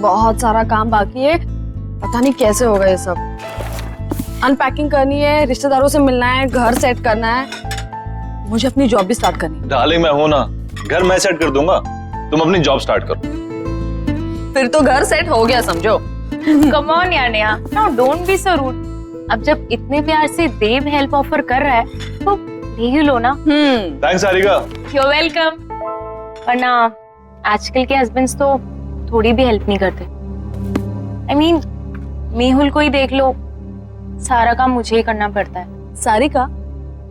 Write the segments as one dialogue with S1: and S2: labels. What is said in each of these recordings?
S1: बहुत सारा काम बाकी है, पता नहीं कैसे होगा ये सब। अनपैकिंग करनी है, रिश्तेदारों से मिलना है, घर सेट करना है, मुझे अपनी जॉब भी स्टार्ट करनी है।
S2: डार्लिंग मैं हूं ना, घर मैं सेट कर दूंगा, तुम अपनी जॉब स्टार्ट करो।
S1: फिर तो घर सेट हो गया समझो।
S3: कम ऑन यार Neha, now don't be so rude. अब जब इतने प्यार से देव हेल्प ऑफर कर रहा है तो ले ही लो ना।
S2: थैंक्स सारिका।
S3: You welcome. वरना आजकल के हस्बैंड्स तो थोड़ी भी हेल्प नहीं करते। I mean, मेहुल को ही देख लो, सारा काम मुझे ही करना पड़ता है।
S1: सारिका,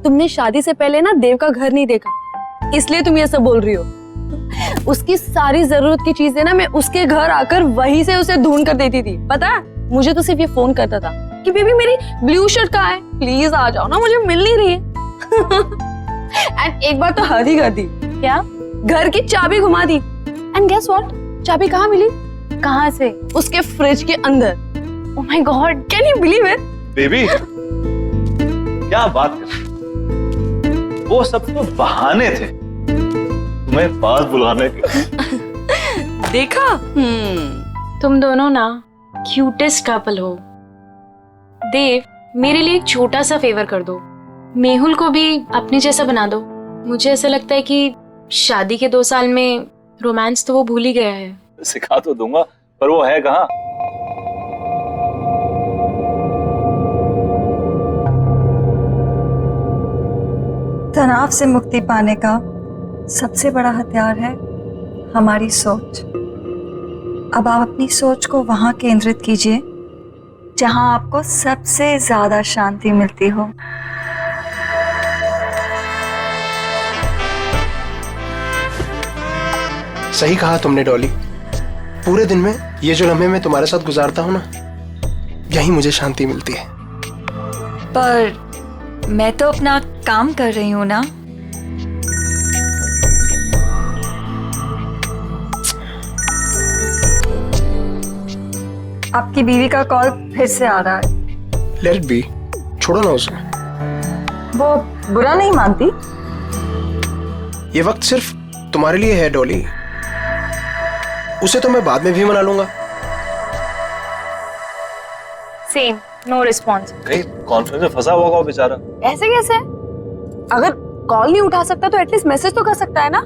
S1: तुमने शादी से पहले ना देव का घर नहीं देखा, इसलिए तुम ये सब बोल रही हो। उसकी सारी जरूरत की चीजें ना मैं उसके घर आकर वहीं से उसे ढूंढ कर देती थी। पता है, मुझे तो सिर्फ ये फोन करता था कि बेबी मेरी ब्लू शर्ट कहाँ है, प्लीज आ जाओ ना, मुझे मिल नहीं रही है। एंड एक बार तो हद ही कर दी।
S3: क्या?
S1: घर की चाबी घुमा दी। एंड गेस व्हाट, चाबी कहाँ मिली?
S3: कहाँ से?
S1: उसके फ्रिज के अंदर।
S3: Oh my God,
S1: can you believe it?
S2: Baby क्या बात कर, वो सब तो बहाने थे तुम्हें पास बुलाने के।
S1: देखा?
S3: तुम दोनों ना क्यूटेस्ट कपल हो। देव, मेरे लिए एक छोटा सा फेवर कर दो, मेहुल को भी अपने जैसा बना दो। मुझे ऐसा लगता है कि शादी के 2 साल में रोमांस तो वो भूल ही गया है।
S2: सिखा तो दूंगा, पर वो है कहाँ?
S4: तनाव से मुक्ति पाने का सबसे बड़ा हथियार है हमारी सोच। अब आप अपनी सोच को वहां केंद्रित कीजिए जहां आपको सबसे ज्यादा शांति मिलती हो।
S5: सही कहा तुमने डॉली, पूरे दिन में ये जो लम्हे मैं तुम्हारे साथ गुजारता हूँ ना, यही मुझे शांति मिलती है।
S4: पर मैं तो अपना काम कर रही हूँ ना। आपकी बीवी का कॉल फिर से आ रहा है।
S5: लेट इट बी, छोड़ो ना उसे।
S4: वो बुरा नहीं मानती।
S5: ये वक्त सिर्फ तुम्हारे लिए है डॉली, उसे तो मैं बाद में भी मना लूंगा।
S3: Same, no response.
S2: कहीं कॉन्फ्रेंस में फंसा हुआ होगा बेचारा।
S1: ऐसे कैसे? अगर कॉल नहीं उठा सकता तो एटलीस्ट मैसेज तो कर सकता है ना।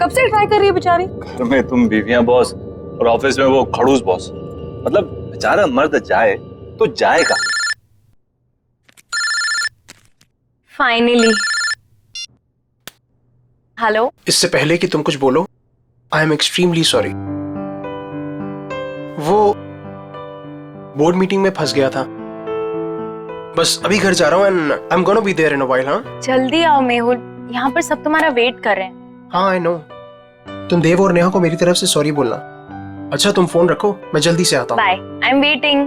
S1: कब से ट्राई कर रही है बेचारी।
S2: घर में तुम बीवियां बॉस और ऑफिस में वो खड़ूस बॉस, मतलब बेचारा मर्द जाए तो जाएगा।
S3: फाइनली। हेलो।
S5: इससे पहले कि तुम कुछ बोलो, आई एम एक्सट्रीमली सॉरी। वो बोर्ड मीटिंग में फंस गया था, बस अभी घर जा रहा हूँ and I am gonna be there in a while. हाँ
S3: जल्दी आओ मेहुल, यहाँ पर सब तुम्हारा वेट कर रहे हैं।
S5: हाँ आई नो। तुम देव और नेहा को मेरी तरफ से सॉरी बोलना। अच्छा तुम फोन रखो, मैं जल्दी से आता हूँ।
S3: Bye, I am waiting.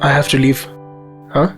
S5: I have to leave. हाँ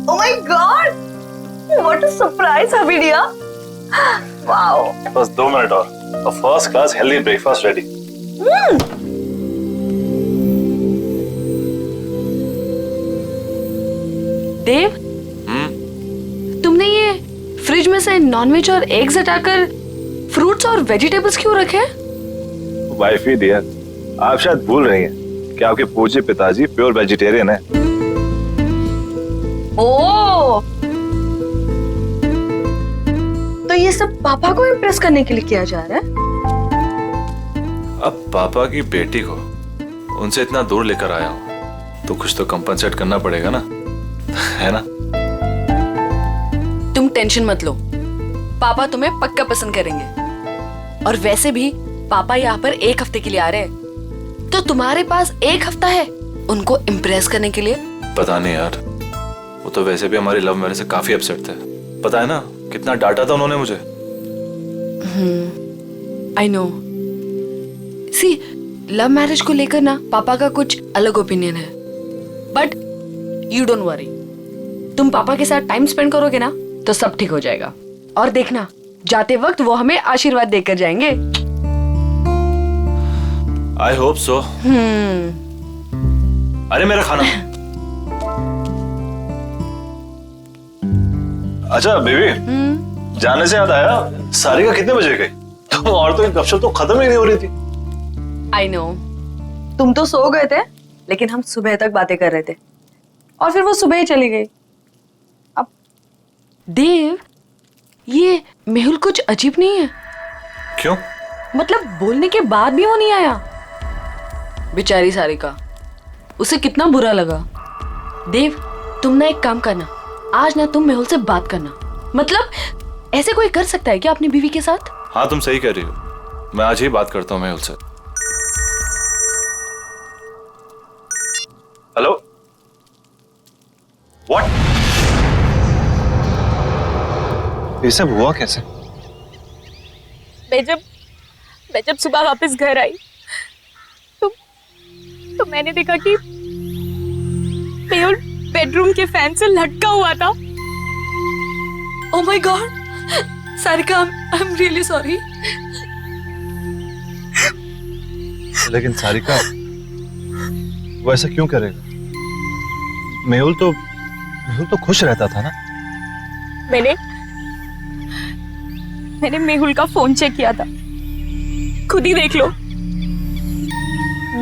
S1: Oh my God! What a surprise, Habidia! Wow!
S2: बस 2 मिनट और first class healthy breakfast ready.
S1: Dev, तुमने ये फ्रिज में से नॉनवेज और एग्स हटाकर फ्रूट्स और वेजिटेबल्स क्यों रखे हैं?
S2: वाइफ ही डियर, आप शायद भूल रही हैं कि आपके पूज्य पिताजी प्योर वेजिटेरियन है।
S1: ओह, तो ये सब पापा को इम्प्रेस करने के लिए किया जा रहा है?
S6: अब पापा की बेटी को उनसे इतना दूर लेकर आया हूं, तो कुछ तो कंपनसेट करना पड़ेगा ना, है ना?
S1: तुम टेंशन मत लो, पापा तुम्हें पक्का पसंद करेंगे। और वैसे भी पापा यहाँ पर 1 हफ्ते के लिए आ रहे हैं, तो तुम्हारे पास 1 हफ्ता है उनको इम्प्रेस करने के लिए।
S6: पता नहीं यार, वो तो वैसे भी हमारी लव मैरिज से काफी अपसेट थे। पता है ना कितना डांटा था उन्होंने मुझे।
S1: I know. See, love marriage को लेकर ना पापा का कुछ अलग ओपिनियन है, बट यू डोंट वरी, तुम पापा के साथ टाइम स्पेंड करोगे ना तो सब ठीक हो जाएगा। और देखना, जाते वक्त वो हमें आशीर्वाद देकर जाएंगे।
S6: I hope so. अरे मेरा खाना।
S2: अच्छा बेबी, जाने से याद आया, सारिका कितने बजे गई? तुम औरतों की गपशप तो खत्म ही नहीं हो रही थी।
S1: आई नो, तुम तो सो गए थे, लेकिन हम सुबह तक बातें कर रहे थे, और फिर वो सुबह ही चली गई। अब देव, ये मेहुल कुछ अजीब नहीं है?
S6: क्यों?
S1: मतलब बोलने के बाद भी वो नहीं आया। बेचारी सारिका, उसे कितना बुरा लगा। देव, तुम ना एक काम करना, आज ना तुम मेहुल से बात करना। मतलब ऐसे कोई कर सकता है क्या अपनी बीवी के साथ?
S6: हाँ तुम सही कह रही हो, मैं आज ही बात करता हूँ मेहुल से।
S2: Hello, what? ये सब हुआ कैसे?
S7: मैं जब सुबह वापस घर आई तो मैंने देखा कि मेहुल बेडरूम के फैन से लटका हुआ था।
S1: Oh my God, Sarika, I am really sorry.
S2: लेकिन सारिका, वो ऐसा क्यों करेगा? मेहुल तो खुश रहता था ना।
S7: मैंने मेहुल का फोन चेक किया था, खुद ही देख लो।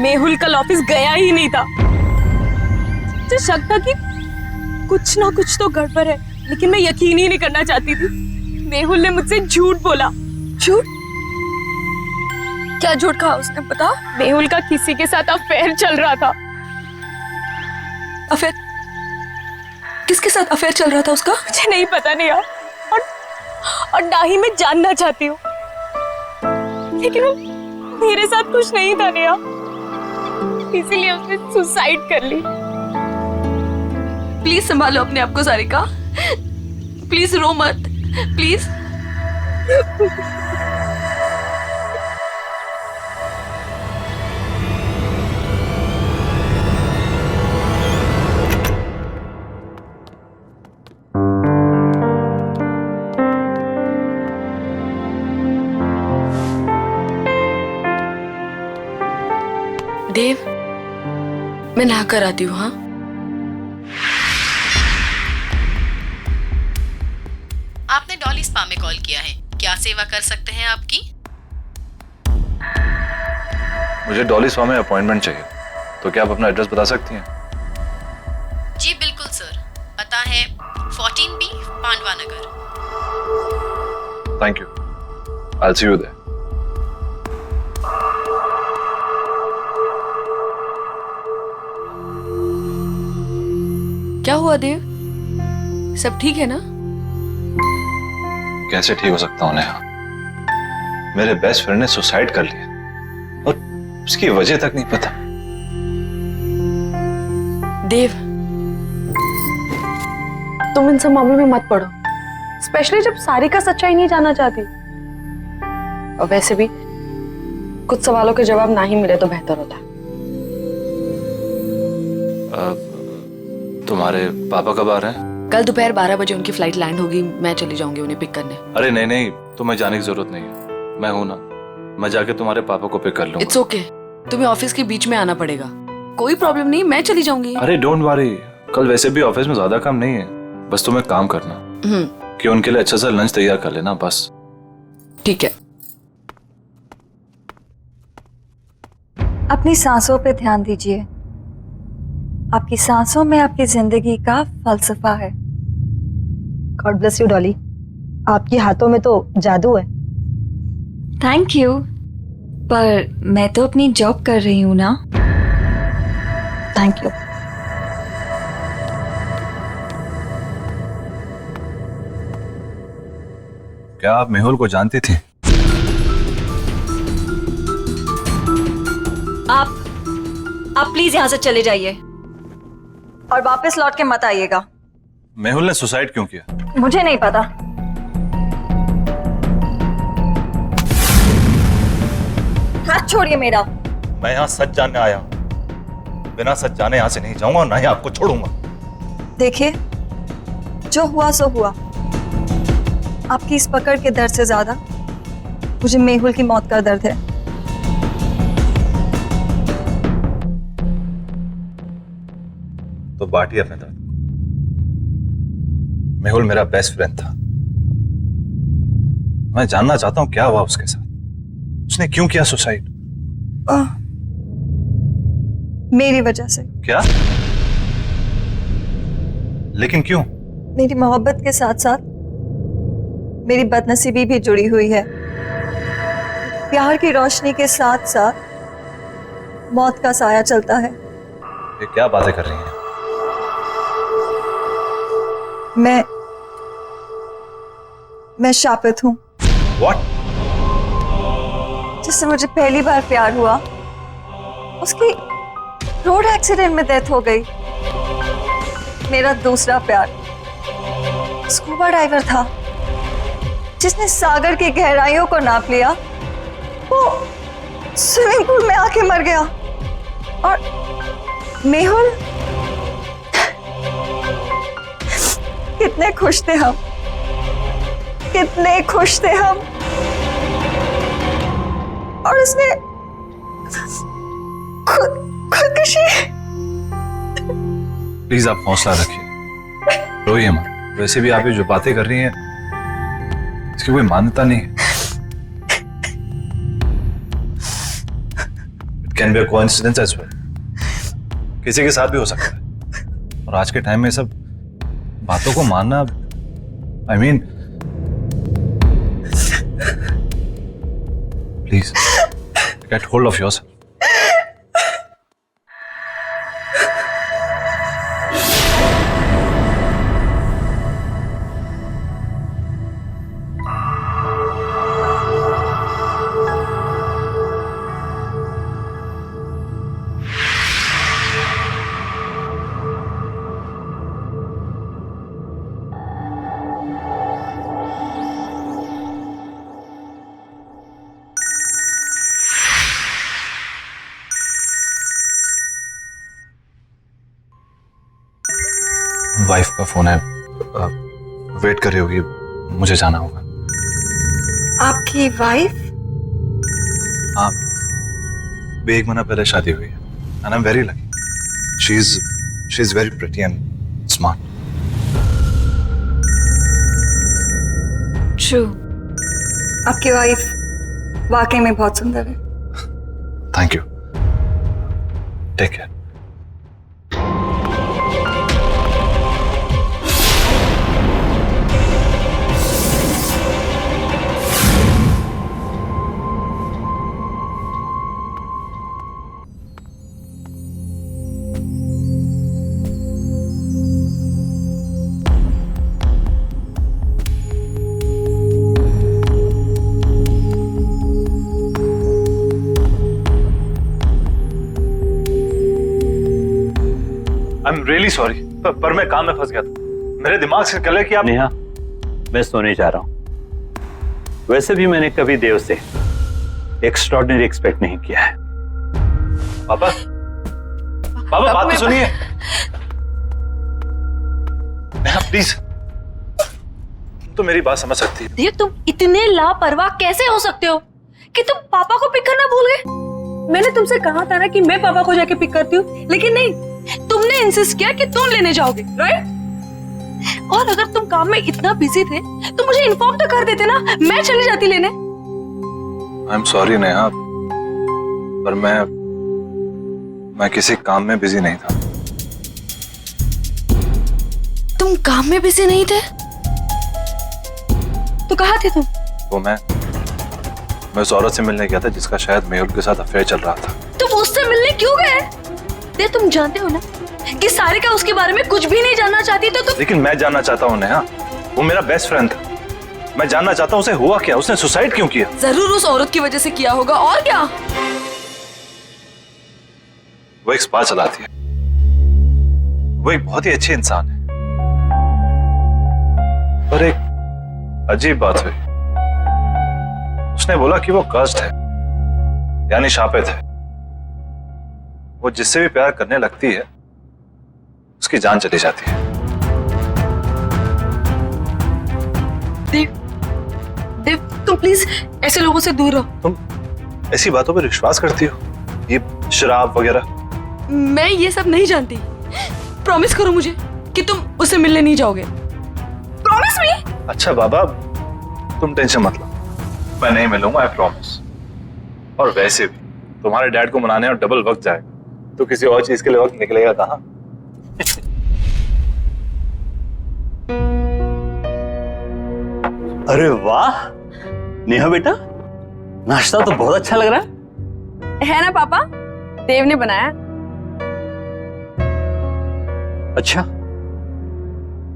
S7: मेहुल कल ऑफिस गया ही नहीं था। मुझे शक था कि कुछ ना कुछ तो गड़बड़ है, लेकिन मैं यकीन ही नहीं करना चाहती थी। मेहुल ने मुझसे झूठ बोला।
S1: झूठ? क्या झूठ कहा उसने, बता?
S7: मेहुल का किसी के साथ अफेयर चल रहा था।
S1: अफेयर? किसके साथ अफेयर चल रहा था उसका?
S7: मुझे नहीं पता नहीं यार, और ना ही मैं जानना चाहती हूँ, लेकिन वो मेरे साथ कुछ नहीं था नेहा, इसीलिए उसने सुसाइड कर ली।
S1: प्लीज संभालो अपने आप को सारिका, प्लीज रो मत, प्लीज। देव, मैं नहा कर आती हूँ। हाँ,
S8: आपने डॉली स्पा में कॉल किया है, क्या सेवा कर सकते हैं आपकी?
S6: मुझे डॉली स्पा में अपॉइंटमेंट चाहिए, तो क्या आप अपना एड्रेस बता सकती हैं?
S8: जी बिल्कुल सर, पता है 14B Pandava Nagar.
S6: Thank you, I will see you there.
S1: क्या हुआ देव, सब ठीक है ना?
S6: कैसे ठीक हो सकता हूँ नेहा? मेरे बेस्ट फ्रेंड ने सुसाइड कर लिया और उसकी वजह तक नहीं पता।
S1: देव, तुम इन सब मामलों में मत पड़ो, स्पेशली जब सारिका सच्चाई नहीं जानना चाहती। और वैसे भी कुछ सवालों के जवाब ना ही मिले तो बेहतर होता।
S6: तुम्हारे पापा कब आ रहे हैं?
S1: कल दोपहर 12 बजे उनकी फ्लाइट लैंड होगी, मैं चली जाऊंगी उन्हें पिक करने।
S6: अरे नहीं नहीं, तुम्हें जाने की जरूरत नहीं है, मैं हूं ना, मैं जाके तुम्हारे पापा को पिक कर लूंगा।
S1: इट्स ओके, तुम्हें ऑफिस के बीच में आना पड़ेगा, कोई प्रॉब्लम नहीं, मैं चली जाऊंगी।
S6: अरे डोंट वरी, कल वैसे भी ऑफिस में ज्यादा काम नहीं है, बस तुम्हें काम करना कि उनके लिए अच्छा सा लंच तैयार कर लेना, बस।
S1: ठीक है।
S4: अपनी सांसों पे ध्यान दीजिए, आपकी सांसों में आपकी जिंदगी का फलसफा है।
S1: God bless you Dolly. आपके हाथों में तो जादू है।
S4: थैंक यू, पर मैं तो अपनी जॉब कर रही हूँ ना।
S1: Thank you.
S6: क्या आप मेहुल को जानती थी?
S4: आप प्लीज यहाँ से चले जाइए और वापस लौट के मत आइएगा।
S6: मेहुल ने सुसाइड क्यों किया?
S4: मुझे नहीं पता। हाथ छोड़िए मेरा।
S2: मैं यहाँ सच जानने आया हूँ, बिना सच जाने यहाँ से नहीं जाऊंगा और ना ही आपको छोड़ूंगा।
S4: देखिए, जो हुआ सो हुआ। आपकी इस पकड़ के दर्द से ज्यादा मुझे मेहुल की मौत का दर्द है।
S6: तो बांटिए अपने दर्द। मेहुल मेरा बेस्ट फ्रेंड था। मैं जानना चाहता हूं क्या हुआ उसके साथ। उसने क्यों किया सुसाइड?
S4: मेरी वजह से।
S6: क्या? लेकिन क्यों?
S4: मेरी मोहब्बत के साथ साथ मेरी बदनसीबी भी जुड़ी हुई है। प्यार की रोशनी के साथ साथ मौत का साया चलता है।
S6: ये क्या बातें कर रही हैं?
S4: मैं शापित हूं।
S6: What?
S4: जिससे मुझे पहली बार प्यार हुआ, उसकी रोड एक्सीडेंट में डेथ हो गई। मेरा दूसरा प्यार स्कूबा डाइवर था, जिसने सागर की गहराइयों को नाप लिया। वो स्विमिंग पूल में आके मर गया। और मेहुल, कितने खुश थे हम, कितने खुश थे हम। और उसने खुदकुशी।
S6: प्लीज आप हौसला रखिए, रोइए मत। वैसे भी आप ये जो बातें कर रही हैं इसकी कोई मान्यता नहीं है। It can be a coincidence as well. किसी के साथ भी हो सकता है। और आज के टाइम में सब बातों को मानना, I mean, please get hold of yourself. Wife का फोन है, वेट कर रही होगी, मुझे जाना होगा।
S4: आपकी वाइफ?
S6: हाँ, भी 1 महीना पहले शादी हुई है। And I am very lucky. She is very pretty and smart.
S4: True, आपकी वाइफ वाकई में बहुत सुंदर है।
S6: Thank you, take care. I am really sorry, पर मैं काम में फंस गया था। मेरे दिमाग से निकल कि आप।
S9: नेहा, मैं सोने जा रहा हूं। वैसे भी मैंने कभी देव से एक्स्ट्रॉर्डिनरी एक्सपेक्ट नहीं किया है।
S6: पापा, पापा बात तो सुनिए। नेहा प्लीज, तो मेरी बात समझ सकती है।
S1: देव, तुम इतने लापरवाह कैसे हो सकते हो कि तुम पापा को पिक करना भूल गए? मैंने तुमसे कहा था ना कि मैं पापा को जाके पिक करती हूँ, लेकिन नहीं, तुमने इंसिस्ट किया कि तुम लेने जाओगे, राइट? और अगर तुम काम में इतना बिजी थे तो मुझे इन्फॉर्म तो कर देते ना, मैं चली जाती लेने।
S6: आई एम सॉरी नेहा, पर मैं किसी काम में बिजी नहीं था।
S1: तुम काम में बिजी नहीं थे? कहाँ थे तुम?
S6: तो मैं उस औरत से मिलने गया था जिसका शायद मेहुल के साथ अफेयर चल रहा था।
S1: तुम उससे मिलने क्यों गए? देव, तुम जानते हो ना कि सारिका उसके बारे में कुछ भी नहीं जानना चाहती, तो तुम।
S6: लेकिन मैं जानना चाहता हूँ नेहा, वो मेरा बेस्ट फ्रेंड था। मैं जानना चाहता हूँ उसे हुआ क्या, उसने सुसाइड क्यों किया?
S1: जरूर उस औरत की वजह से किया होगा, और क्या?
S6: वो एक स्पा चलाती है, वो एक बहुत ही अच्छी इंसान है, पर एक अजीब बात हुई। उसने बोला कि वो कर्स्ड है, यानी शापित है। वो जिससे भी प्यार करने लगती है उसकी जान चली जाती है।
S1: देव, देव, तुम प्लीज ऐसे लोगों से दूर रहो।
S6: तुम ऐसी बातों पर विश्वास करती हो, ये शराब वगैरह?
S1: मैं ये सब नहीं जानती। प्रॉमिस करो मुझे कि तुम उससे मिलने नहीं जाओगे। Promise me.
S6: अच्छा बाबा, तुम टेंशन मत लो, मैं नहीं मिलूंगा, आई प्रॉमिस। और वैसे भी तुम्हारे डैड को मनाने और डबल वक्त जाएगा, तो किसी और चीज के लिए वक्त निकलेगा कहाँ?
S9: अरे वाह नेहा बेटा, नाश्ता तो बहुत अच्छा लग रहा
S1: है ना पापा? देव ने बनाया।
S9: अच्छा,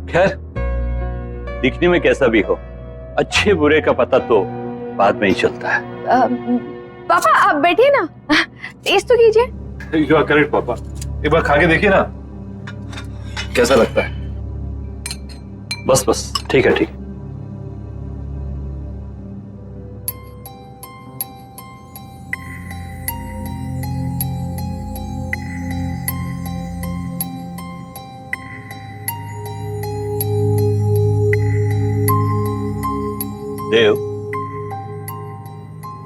S9: खैर दिखने में कैसा भी हो, अच्छे बुरे का पता तो बाद में ही चलता है।
S1: पापा आप बैठिए ना, टेस्ट तो कीजिए।
S6: यू आर करेक्ट पापा, एक बार खा के देखिए ना कैसा लगता है।
S9: बस बस, ठीक है ठीक है। देव,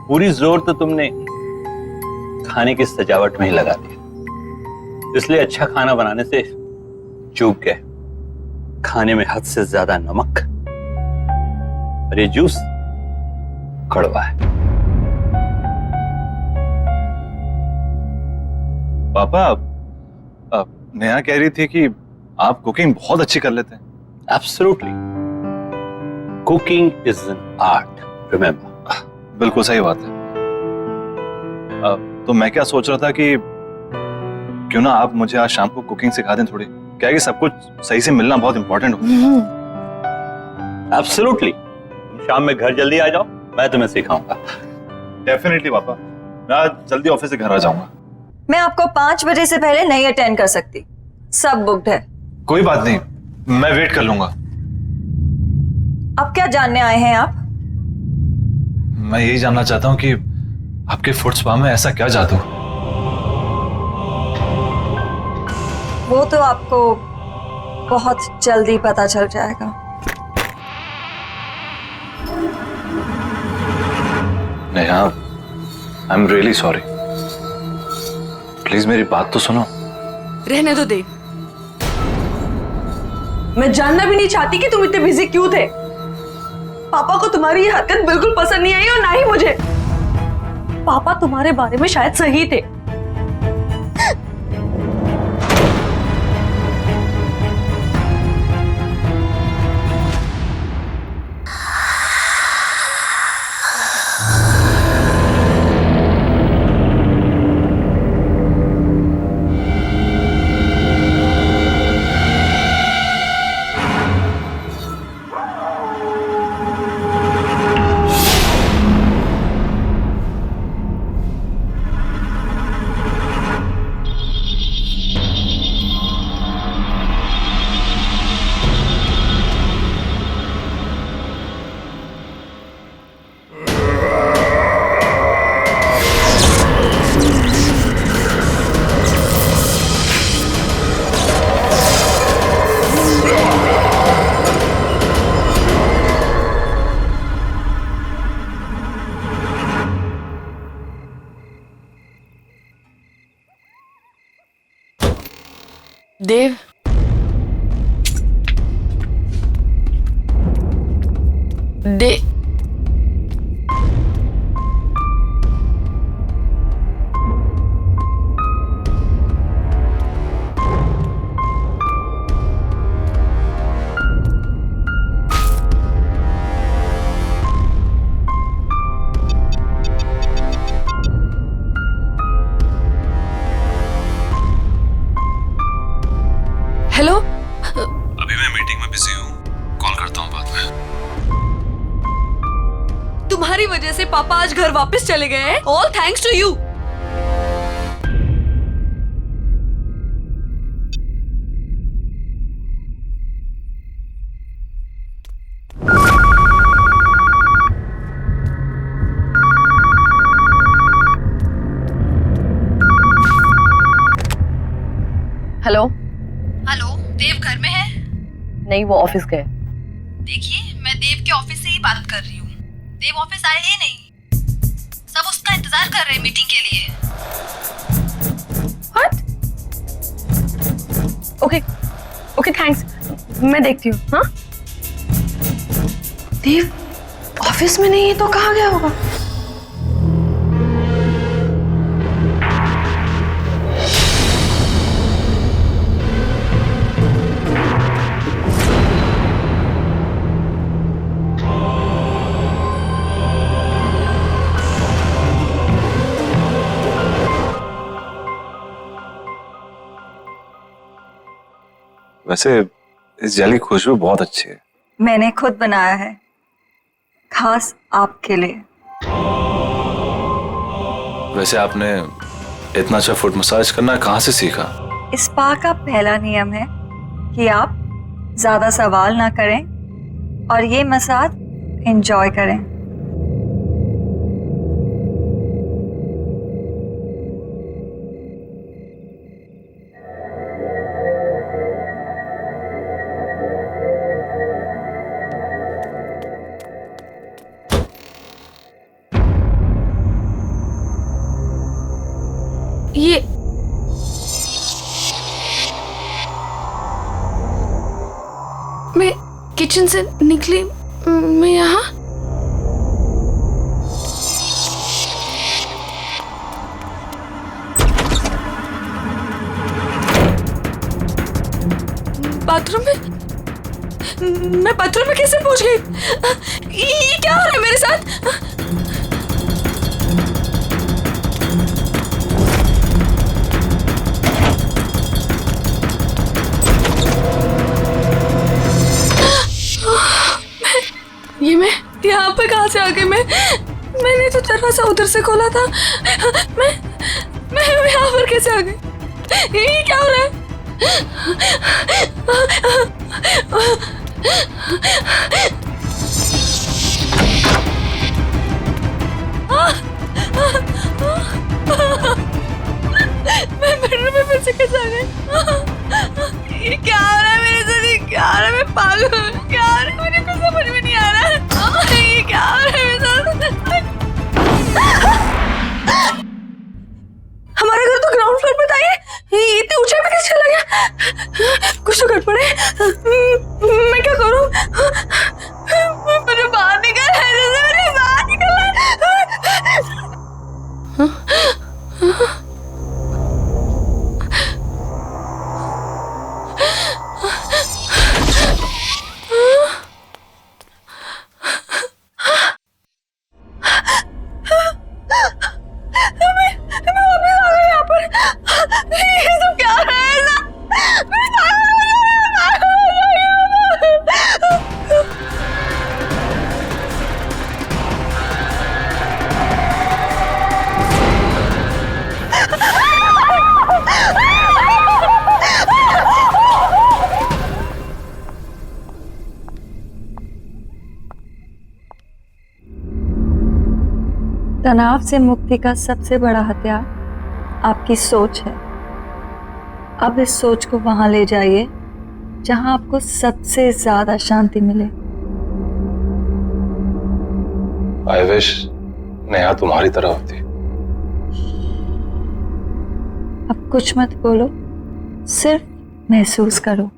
S9: पूरी जोर तो तुमने खाने की सजावट में ही लगा दिया, इसलिए अच्छा खाना बनाने से चूक गए। खाने में हद से ज्यादा नमक और ये जूस कड़वा है।
S6: पापा, नेहा कह रही थी कि आप कुकिंग बहुत अच्छी कर लेते हैं।
S9: Absolutely, cooking is an art, remember.
S6: बिल्कुल सही बात है। तो मैं क्या सोच रहा था कि क्यों ना आप मुझे आज शाम को कुकिंग सिखा दें थोड़ी, क्या है कि सब कुछ सही से मिलना बहुत इंपॉर्टेंट होता है।
S9: एब्सोल्युटली, तुम शाम में घर जल्दी आ जाओ, मैं तुम्हें सिखाऊंगा।
S6: डेफिनेटली पापा, मैं आज जल्दी ऑफिस से घर आ जाऊंगा।
S4: मैं आपको 5 बजे से पहले नहीं अटेंड कर सकती, सब बुक्ड है।
S6: कोई बात नहीं, मैं वेट कर लूंगा।
S4: अब क्या जानने आए हैं आप?
S6: मैं यही जानना चाहता हूँ कि आपके फुट स्पा में ऐसा क्या जादू?
S4: वो तो आपको बहुत जल्दी पता चल जाएगा।
S6: नेहा, आई एम रियली सॉरी, प्लीज मेरी बात तो सुनो।
S1: रहने दो देव, मैं जानना भी नहीं चाहती कि तुम इतने बिजी क्यों थे। पापा को तुम्हारी ये हरकत बिल्कुल पसंद नहीं आई, और ना ही मुझे। पापा तुम्हारे बारे में शायद सही थे। देव,
S6: अभी मैं मीटिंग में बिजी हूँ, कॉल करता हूँ बाद में।
S1: तुम्हारी वजह से पापा आज घर वापस चले गए हैं। All thanks to you. Hello
S8: hello, Dev घर में है?
S1: नहीं, वो ऑफिस गए।
S8: देखिए, मैं देव के ऑफिस से ही बात कर रही हूँ। देव ऑफिस आए ही नहीं। सब उसका इंतजार कर रहे हैं मीटिंग के लिए।
S1: व्हाट? ओके ओके, थैंक्स, मैं देखती हूँ। हाँ, देव ऑफिस में नहीं है तो कहाँ गया होगा?
S6: वैसे इस जेली की खुशबू बहुत अच्छी है।
S4: मैंने खुद बनाया है, खास आपके लिए।
S6: वैसे आपने इतना अच्छा फुट मसाज करना कहाँ से सीखा?
S4: स्पा का पहला नियम है कि आप ज्यादा सवाल ना करें और ये मसाज एंजॉय करें।
S1: ये मैं किचन से निकली, मैं यहाँ बाथरूम में, मैं बाथरूम में कैसे पहुंच गई? ये क्या हो रहा है मेरे साथ? ये मैं यहाँ पे कहाँ से आ गई? मैंने तो दरवाजा उधर से खोला था। मैं यहाँ पर कैसे आ गई? ये क्या हो रहा है? मैं बेडरूम में फिर से कैसे आ गई? ये क्या हो रहा है मेरे साथ? ये क्या हो रहा है? मैं पागल हूँ। क्या हो रहा है? मुझे कुछ समझ में नहीं आ रहा है। ये क्या हो रहा है मेरे साथ? हमारा घर तो ग्राउंड फ्लोर पे था। ये इतने ऊंचाई पे कैसे चला गया? कुछ तो गड़बड़ है। मैं क्या करूँ? मुझे बाहर निकलना है। मुझे बाहर निकलना है।
S4: तनाव से मुक्ति का सबसे बड़ा हथियार आपकी सोच है। अब इस सोच को वहां ले जाइए जहां आपको सबसे ज्यादा शांति मिले।
S6: आई विश नेहा तुम्हारी तरह होती।
S4: अब कुछ मत बोलो, सिर्फ महसूस करो।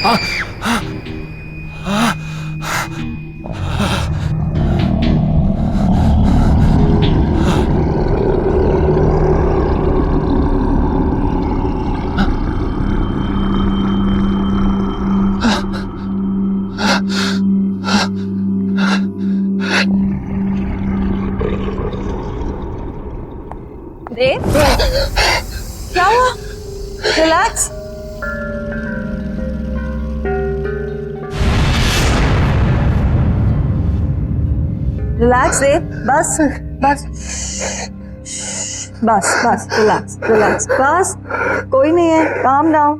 S4: देव, क्या हुआ? रिलैक्स। रिलैक्स देव, बस बस बस बस, रिलैक्स रिलैक्स, बस कोई नहीं है, काम डाउन।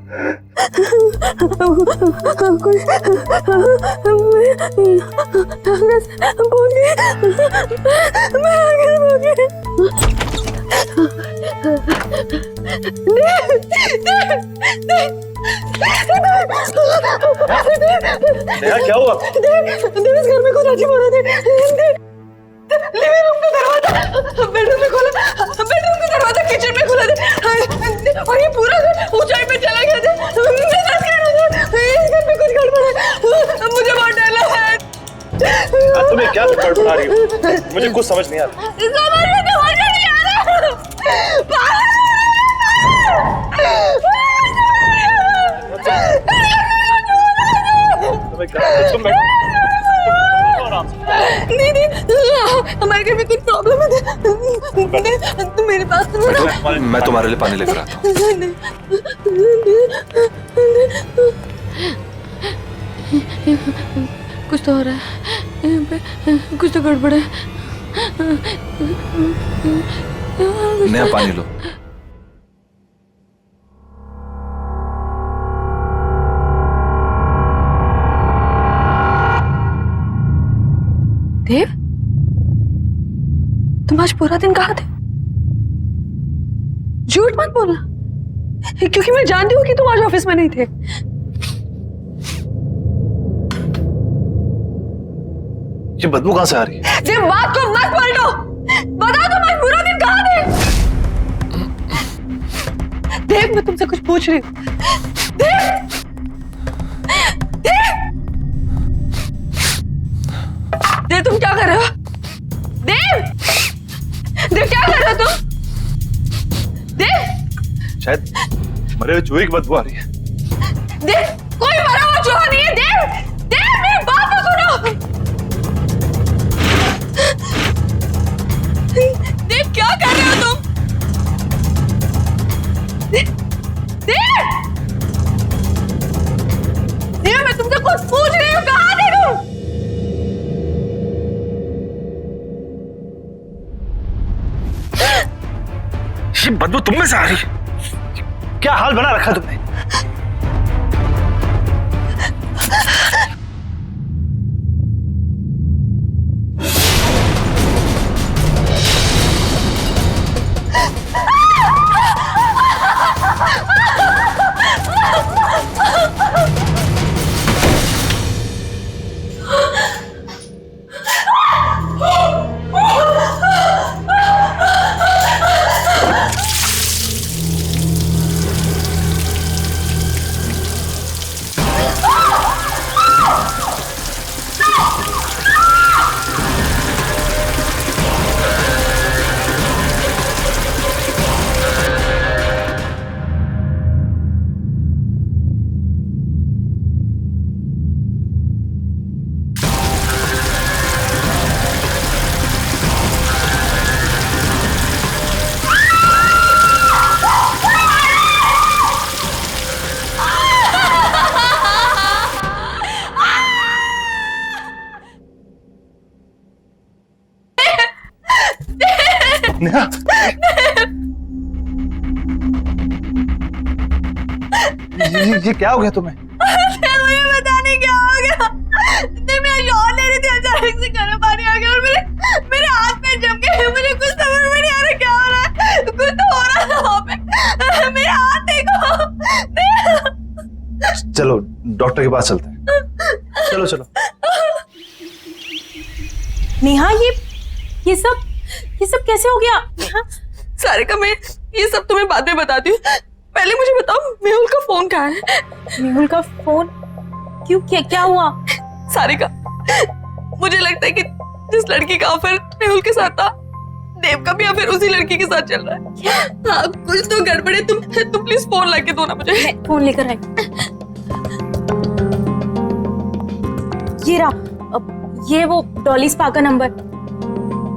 S2: नेहा क्या हुआ?
S1: देव इस घर में कुछ अजीब हो रहा है। लिविंग रूम का दरवाजा बेडरूम में खोला, बेडरूम का दरवाजा किचन में खुला था और ये पूरा घर ऊंचाई पे चला गया था। मैं डर गया था, इस घर में कुछ गड़बड़ है, मुझे बहुत डर लग रहा है।
S2: तुम्हें क्या गड़बड़ा रही हो? मुझे कुछ समझ नहीं आ रहा।
S1: समझ नहीं आ रहा।
S2: तुम्हें क्या? तुम बैठो आराम से।
S1: नहीं हमारे घर में कुछ प्रॉब्लम है। तुम मेरे पास
S6: मैं तुम्हारे लिए पानी लेकर आता हूँ।
S1: कुछ तो हो रहा है यहाँ पे, कुछ तो गड़बड़ है।
S6: नेहा पानी लो।
S1: देव, तुम आज पूरा दिन कहाँ थे? झूठ मत बोलना, क्योंकि मैं जानती हूँ कि तुम आज ऑफिस में नहीं थे।
S2: ये बदबू कहाँ से आ रही है?
S1: देव, बात को मत पलटो, बताओ तुम आज पूरा दिन कहाँ थे? देव, मैं तुमसे कुछ पूछ रही हूँ। देव, देव, देव, तुम क्या कर रहे हो? देव, देव क्या कर रहे हो तुम? देव,
S2: शायद मरे हुए चूहे की बदबू आ रही है।
S1: देव, कोई मरा हुआ चूहा नहीं है। देव, देव, मेरी बात तो सुनो। देव, क्या कर रहे हो तुम? देव, देव, देव, मैं तुमसे कुछ पूछ रही हूँ, कहाँ थे तुम?
S2: ये बदबू तुम में से आ रही है? क्या हाल बना रखा तुमने? नेहा, ये क्या हो गया तुम्हें?
S1: मुझे पता नहीं क्या हो गया। मैं शॉट ले रही थी, अचानक से गर्म पानी आ गया और मेरे हाथ में जम गया। मुझे कुछ समझ में नहीं आ रहा क्या हो रहा है। कुछ तो हो रहा था वहाँ पे। मेरे हाथ देखो।
S2: चलो डॉक्टर के पास चलते हैं। चलो चलो।
S3: नेहा, ये सब कैसे हो गया?
S1: सारिका, मैं ये सब तुम्हें बाद में बताती हूँ। पहले मुझे बताओ, मेहुल का फोन कहाँ है?
S3: मेहुल का फोन?
S7: क्यों, क्या हुआ?
S1: सारिका, मुझे लगता है कि जिस लड़की का अफेयर मेहुल के साथ था, देव का भी अफेयर उसी लड़की के साथ चल रहा है। हाँ, कुछ तो गड़बड़ है। तुम प्लीज फोन ला के दो ना मुझे।
S7: फोन लेकर आई। ये रहा, ये वो डॉली स्पा का नंबर।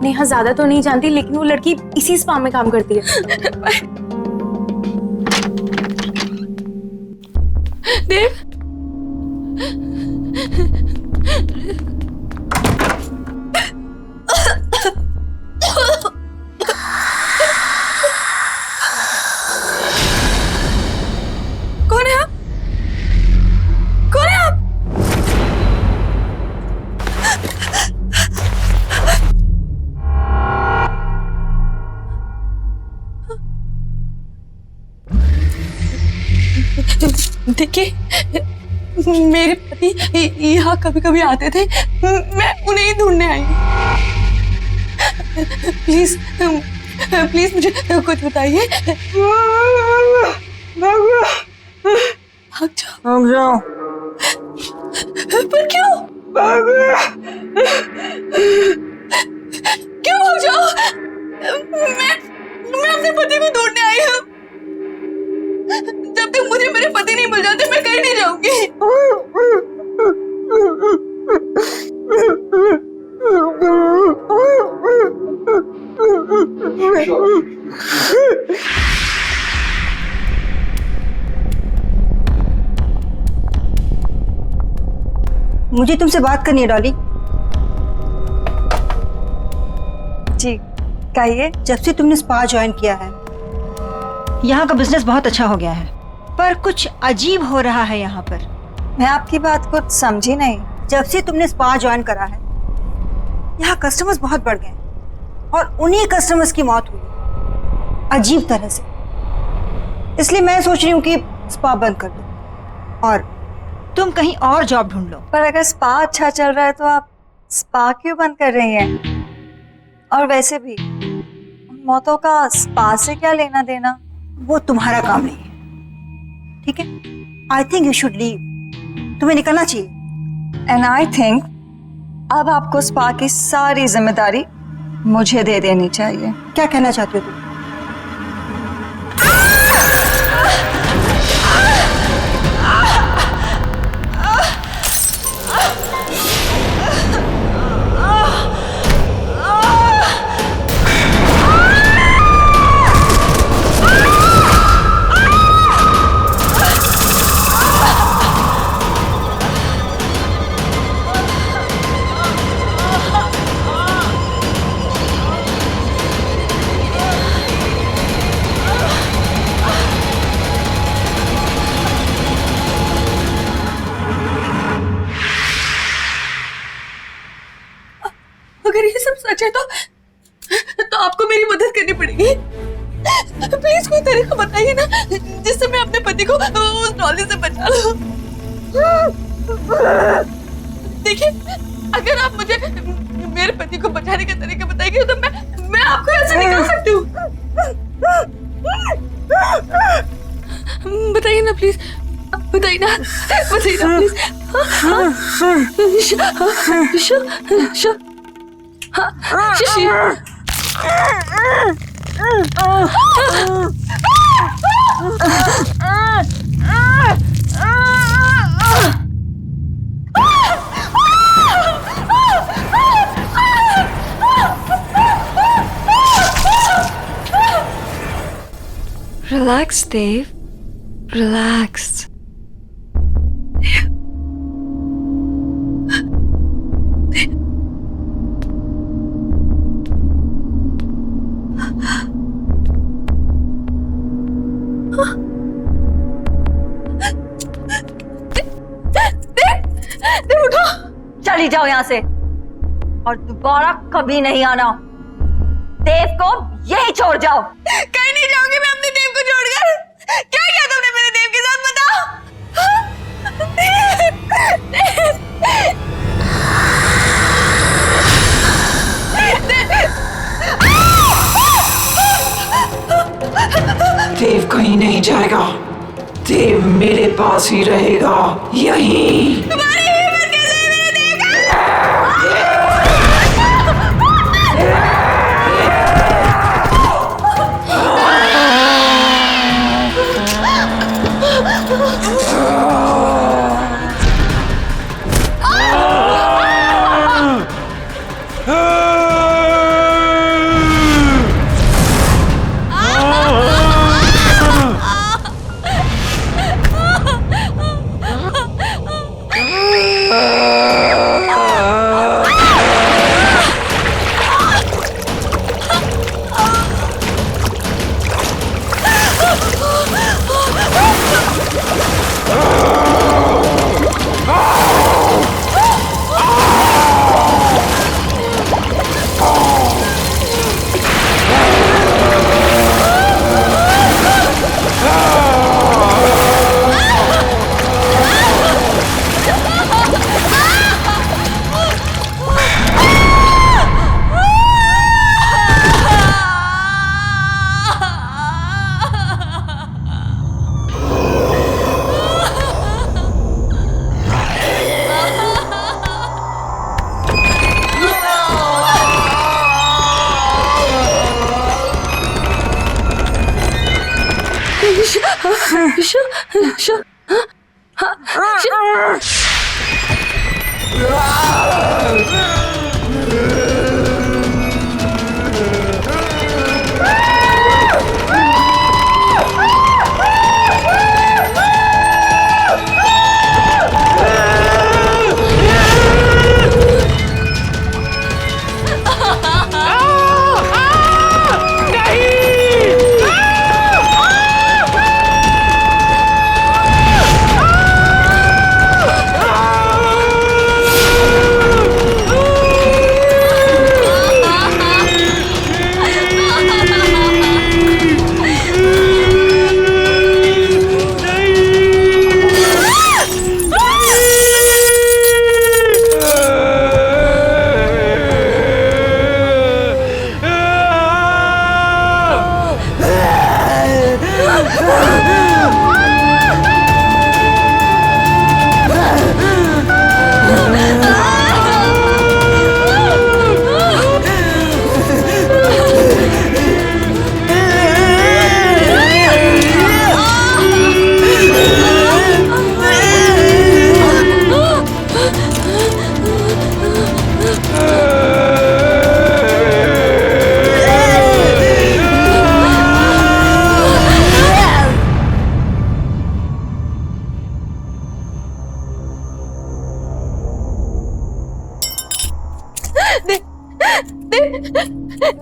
S7: नेहा ज्यादा तो नहीं जानती, लेकिन वो लड़की इसी स्पा में काम करती है।
S1: देव, कौन है आप? कौन है आप? देखिए, मेरे पति यहाँ कभी कभी आते थे, मैं उन्हें ही ढूंढने आई हूँ। प्लीज प्लीज मुझे कुछ बताइए। भाग जाओ। पर क्यों? क्यों भाग जाओ? मैं अपने पति को ढूंढने आई हूँ। जब तक मुझे मेरे पति नहीं मिल जाते, मैं कहीं नहीं जाऊंगी।
S4: मुझे तुमसे बात करनी है डॉली। जी कहिए। जब से तुमने स्पा ज्वाइन किया है, यहाँ का बिजनेस बहुत अच्छा हो गया है, पर कुछ अजीब हो रहा है यहाँ पर। मैं आपकी बात को समझी नहीं। जब से तुमने स्पा ज्वाइन करा है, यहाँ कस्टमर्स बहुत बढ़ गए और उन्हीं कस्टमर्स की मौत हुई अजीब तरह से। इसलिए मैं सोच रही हूँ कि स्पा बंद कर दो और तुम कहीं और जॉब ढूंढ लो।
S10: पर अगर स्पा अच्छा चल रहा है तो आप स्पा क्यों बंद कर रही हैं? और वैसे भी उन मौतों का स्पा से क्या लेना देना?
S4: वो तुम्हारा काम नहीं है, ठीक है? I think you should leave. तुम्हें निकलना चाहिए।
S10: एंड आई थिंक अब आपको स्पा की सारी जिम्मेदारी मुझे दे देनी चाहिए।
S4: क्या कहना चाहते हो तुम?
S1: अगर ये सब सच है तो आपको मेरी मदद करनी पड़ेगी। प्लीज कोई तरीका बताइए ना, जिससे मैं अपने पति को उस डॉली से बचा लूं। देखिए, अगर आप मुझे मेरे पति को बचाने का तरीका बताएंगे तो मैं आपको ऐसे निकाल सकती हूँ। बताइए ना प्लीज, बताइए ना प्लीज।
S10: Relax, Dave. Relax.
S4: चली जाओ यहाँ से और दोबारा कभी नहीं आना। देव को यही छोड़ जाओ।
S1: कहीं नहीं जाऊंगी मैं अपने देव को छोड़कर। क्या किया तुमने मेरे देव के साथ, बताओ।
S11: देव कहीं नहीं जाएगा। देव मेरे पास ही रहेगा, यहीं।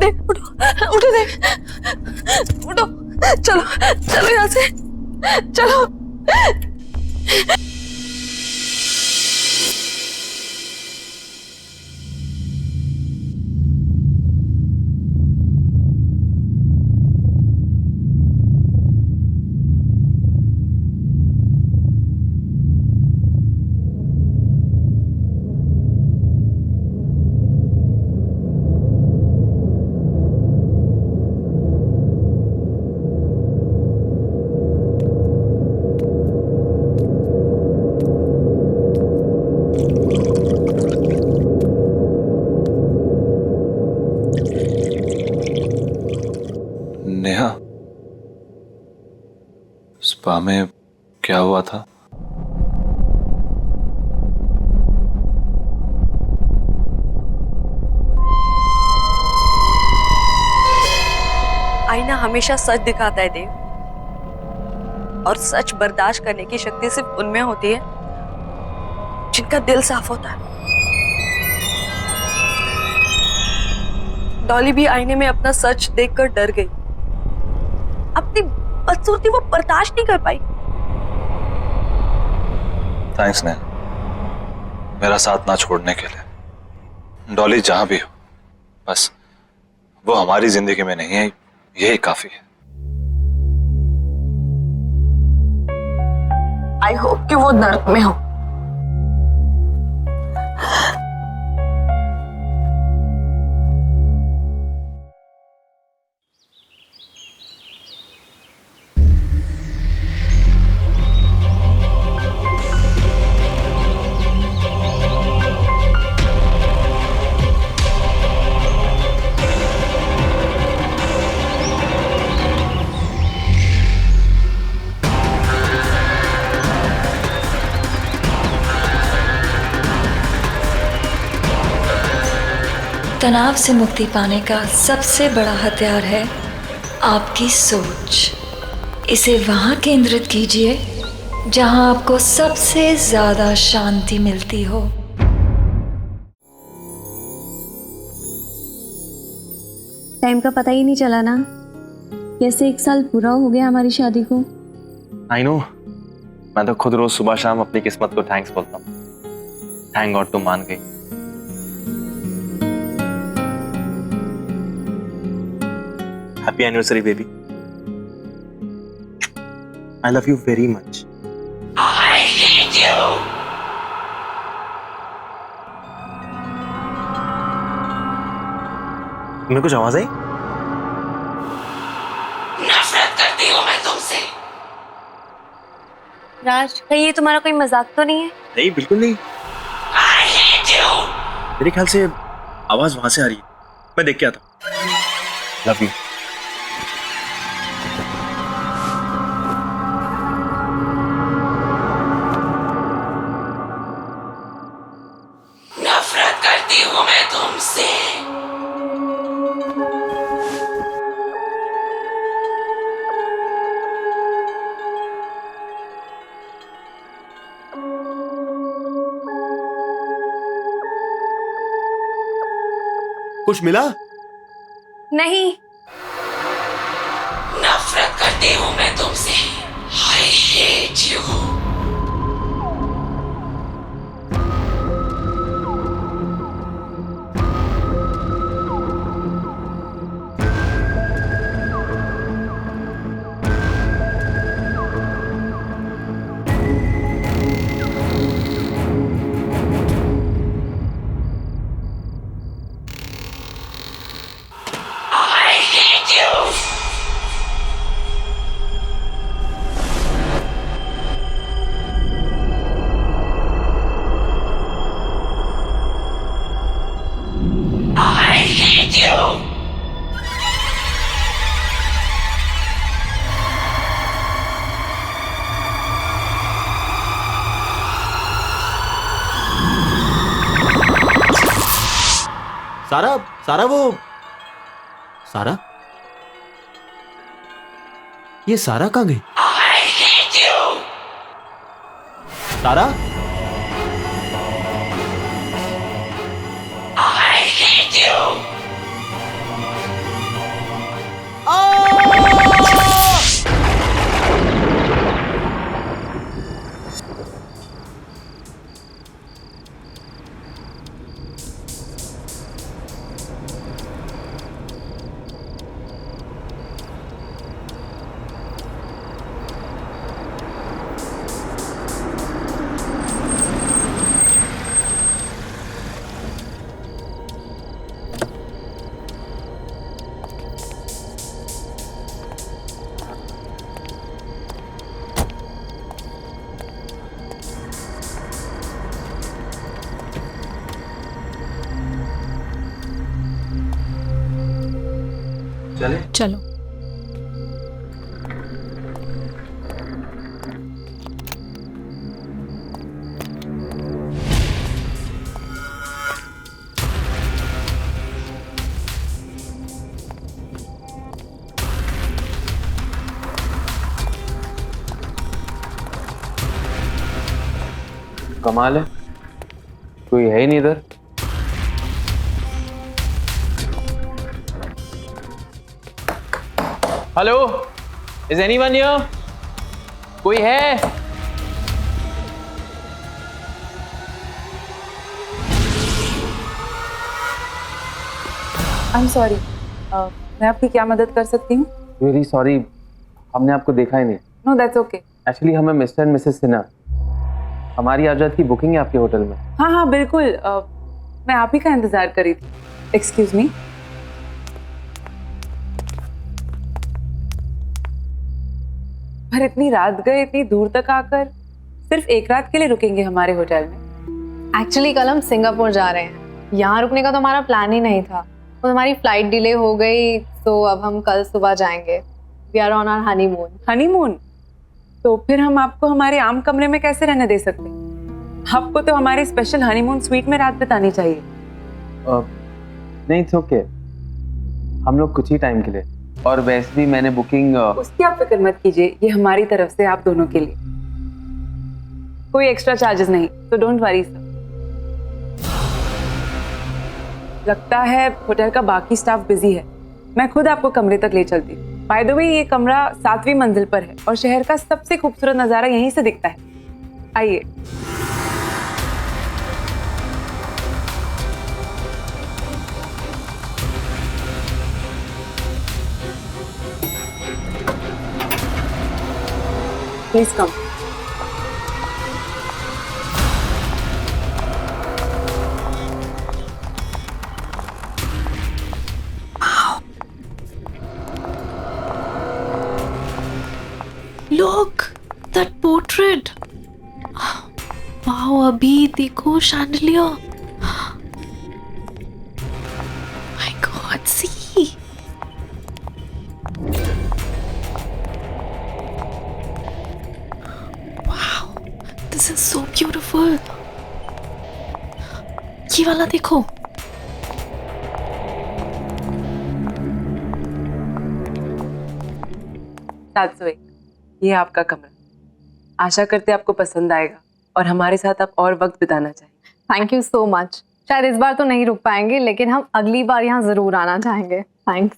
S1: देव उठो, उठो देव, उठो, चलो चलो यहाँ से, चलो।
S6: नेहा, स्पा में क्या हुआ था?
S1: आईना हमेशा सच दिखाता है देव, और सच बर्दाश्त करने की शक्ति सिर्फ उनमें होती है जिनका दिल साफ होता है। डॉली भी आईने में अपना सच देखकर डर गई, अपनी बदसूरती वो बर्दाश्त नहीं कर पाई।
S6: थैंक्स नेहा, मेरा साथ ना छोड़ने के लिए। डॉली जहां भी हो, बस वो हमारी जिंदगी में नहीं है, यही काफी है।
S1: आई होप कि वो नर्क में हो।
S4: तनाव से मुक्ति पाने का सबसे बड़ा हथियार है आपकी सोच। इसे वहाँ केंद्रित कीजिए जहाँ आपको सबसे ज्यादा शांति मिलती हो।
S1: टाइम का पता ही नहीं चला ना, कैसे 1 साल पूरा हो गया हमारी शादी को।
S12: आई नो, मैं तो खुद रोज सुबह शाम अपनी किस्मत को थैंक्स बोलता हूँ। थैंक गॉड तुम मान गई। Happy anniversary baby. I love you very much.
S11: I hate you.
S12: तुम्हें कुछ आवाज आई?
S11: नफरत करती हूँ मैं तुमसे।
S1: राज, कहीं ये तुम्हारा कोई मजाक तो नहीं है?
S12: नहीं, बिल्कुल नहीं।
S11: I hate you.
S12: मेरे ख्याल से आवाज वहां से आ रही है। मैं देख के आता हूँ। Love you.
S11: नफरत करती हूँ मैं तुमसे।
S12: कुछ मिला?
S1: नहीं।
S11: नफरत करती हूँ मैं तुमसे। I hate you. I hate you. I hate you.
S12: सारा, सारा वो सारा, ये सारा कहाँ गई?
S11: I hate you.
S12: सारा,
S11: I hate you.
S12: चले?
S3: चलो।
S12: कमाल है, कोई है ही नहीं इधर। Hello, is anyone here? कोई है?
S13: आई एम सॉरी, मैं आपकी क्या मदद कर सकती हूँ?
S12: वेरी सॉरी, हमने आपको देखा ही नहीं।
S13: No that's okay.
S12: एक्चुअली हमें मिस्टर एंड मिसेस सिन्हा, हमारी आज रात की बुकिंग है आपके होटल में।
S13: हाँ हाँ बिल्कुल, मैं आप ही का इंतजार कर रही थी। Excuse me. पर इतनी रात गए, इतनी दूर तक आकर सिर्फ 1 रात के लिए रुकेंगे हमारे होटल में?
S1: एक्चुअली कल हम सिंगापुर जा रहे हैं, यहाँ रुकने का तो हमारा प्लान ही नहीं था। तो हमारी फ्लाइट डिले हो गई, तो अब हम कल सुबह जाएंगे। We are on our honeymoon.
S13: Honeymoon? तो फिर हम आपको हमारे आम कमरे में कैसे रहने दे सकते हैं? आपको तो हमारे स्पेशल हनीमून स्वीट में रात बितानी चाहिए।
S12: नहीं इट्स ओके, हम लोग कुछ ही टाइम के लिए, और वैसे भी मैंने बुकिंग
S13: उसकी आप फिक्र मत कीजिए, ये हमारी तरफ से आप दोनों के लिए, कोई एक्स्ट्रा चार्जेस नहीं, तो डोंट वरी सर। लगता है होटल का बाकी स्टाफ बिजी है, मैं खुद आपको कमरे तक ले चलती हूँ। बाय द वे ये कमरा 7वीं मंजिल पर है और शहर का सबसे खूबसूरत नजारा यहीं से दिखता है। आइए। Please come.
S7: Look, that portrait. Wow, अभी देखो chandelier. My God, see. Wow, this is so beautiful. ये वाला देखो.
S13: ये आपका कमरा, आशा करते आपको पसंद आएगा और हमारे साथ आप और वक्त बिताना चाहिए।
S1: Thank you so much. शायद इस बार तो नहीं रुक पाएंगे, लेकिन हम अगली बार यहाँ जरूर आना चाहेंगे। Thanks.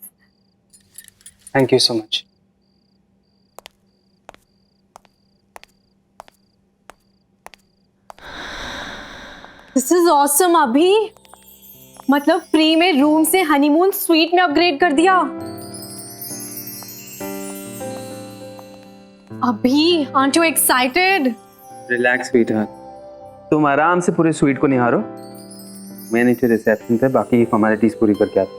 S5: Thank you so much.
S1: This is awesome अभी, मतलब फ्री में रूम से हनीमून स्वीट में अपग्रेड कर दिया। अभी, aren't you excited?
S12: Relax sweetheart, तुम आराम से पूरे स्वीट को निहारो, मैं नीचे रिसेप्शन पे बाकी फॉर्मेलिटीज पूरी करके आता हूँ।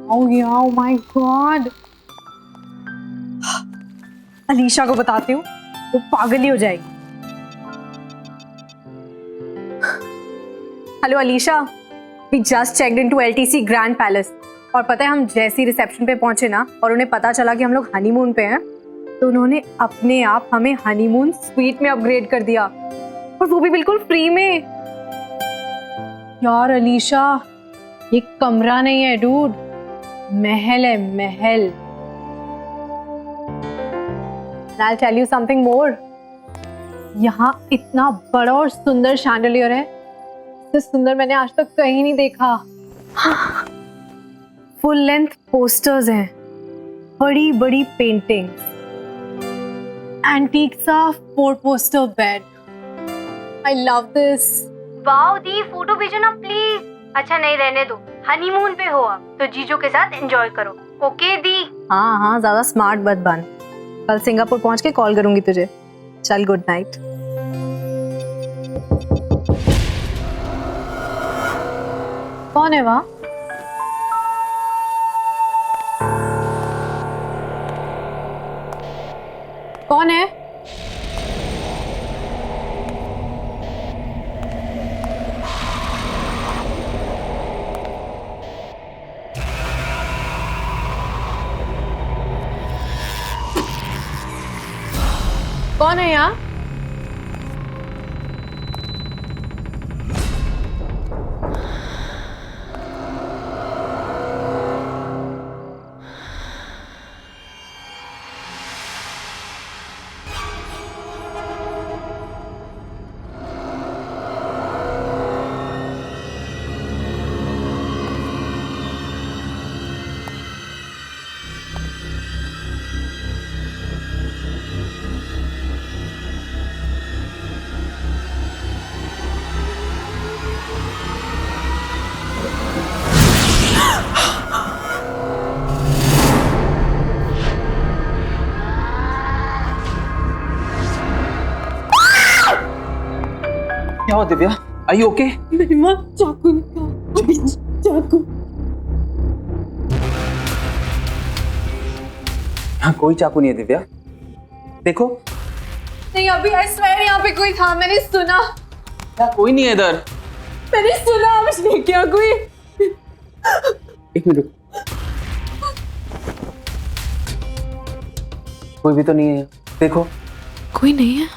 S1: Oh yeah, oh my God. Alisha को बताती हूँ, वो पागल ही हो जाएगी। Hello Alisha, we just checked into LTC Grand Palace और पता है हम जैसे ही रिसेप्शन पे पहुंचे ना और उन्हें पता चला कि हम लोग हनीमून पे हैं, तो उन्होंने अपने आप हमें हनीमून स्वीट में अपग्रेड कर दिया, और वो भी बिल्कुल फ्री में। यार अलीशा, ये कमरा नहीं है डूड, महल है, महल। I'll tell you something more. यहाँ इतना बड़ा और सुंदर शैंडलियर है, इससे सुंदर मैंने आज तक कहीं नहीं देखा। फुल लेंथ पोस्टर्स हैं, बड़ी बड़ी पेंटिंग्स, एंटीक सा 4 poster bed. I love this.
S14: Wow the, photo भेजो ना प्लीज। अच्छा नहीं, रहने दो, हनीमून पे हो आप तो जीजू के साथ एंजॉय करो। ओके दी।
S1: हाँ हाँ, ज्यादा स्मार्ट मत बन, कल सिंगापुर पहुंच के कॉल करूंगी तुझे। चल, गुड नाइट। कौन है वहाँ? कौन है? कौन है यहाँ?
S12: क्या हुआ दिव्या? Are you okay?
S1: मेरी माँ चाकू निकाल, अभी चाकू।
S12: यहाँ कोई चाकू नहीं है दिव्या, देखो।
S1: नहीं अभी, आई स्वेयर यहाँ पे कोई था, मैंने सुना।
S12: क्या कोई नहीं है इधर?
S1: मैंने सुना, मुझे क्या कोई।
S12: एक मिनट, कोई भी तो नहीं है, देखो।
S7: कोई नहीं है।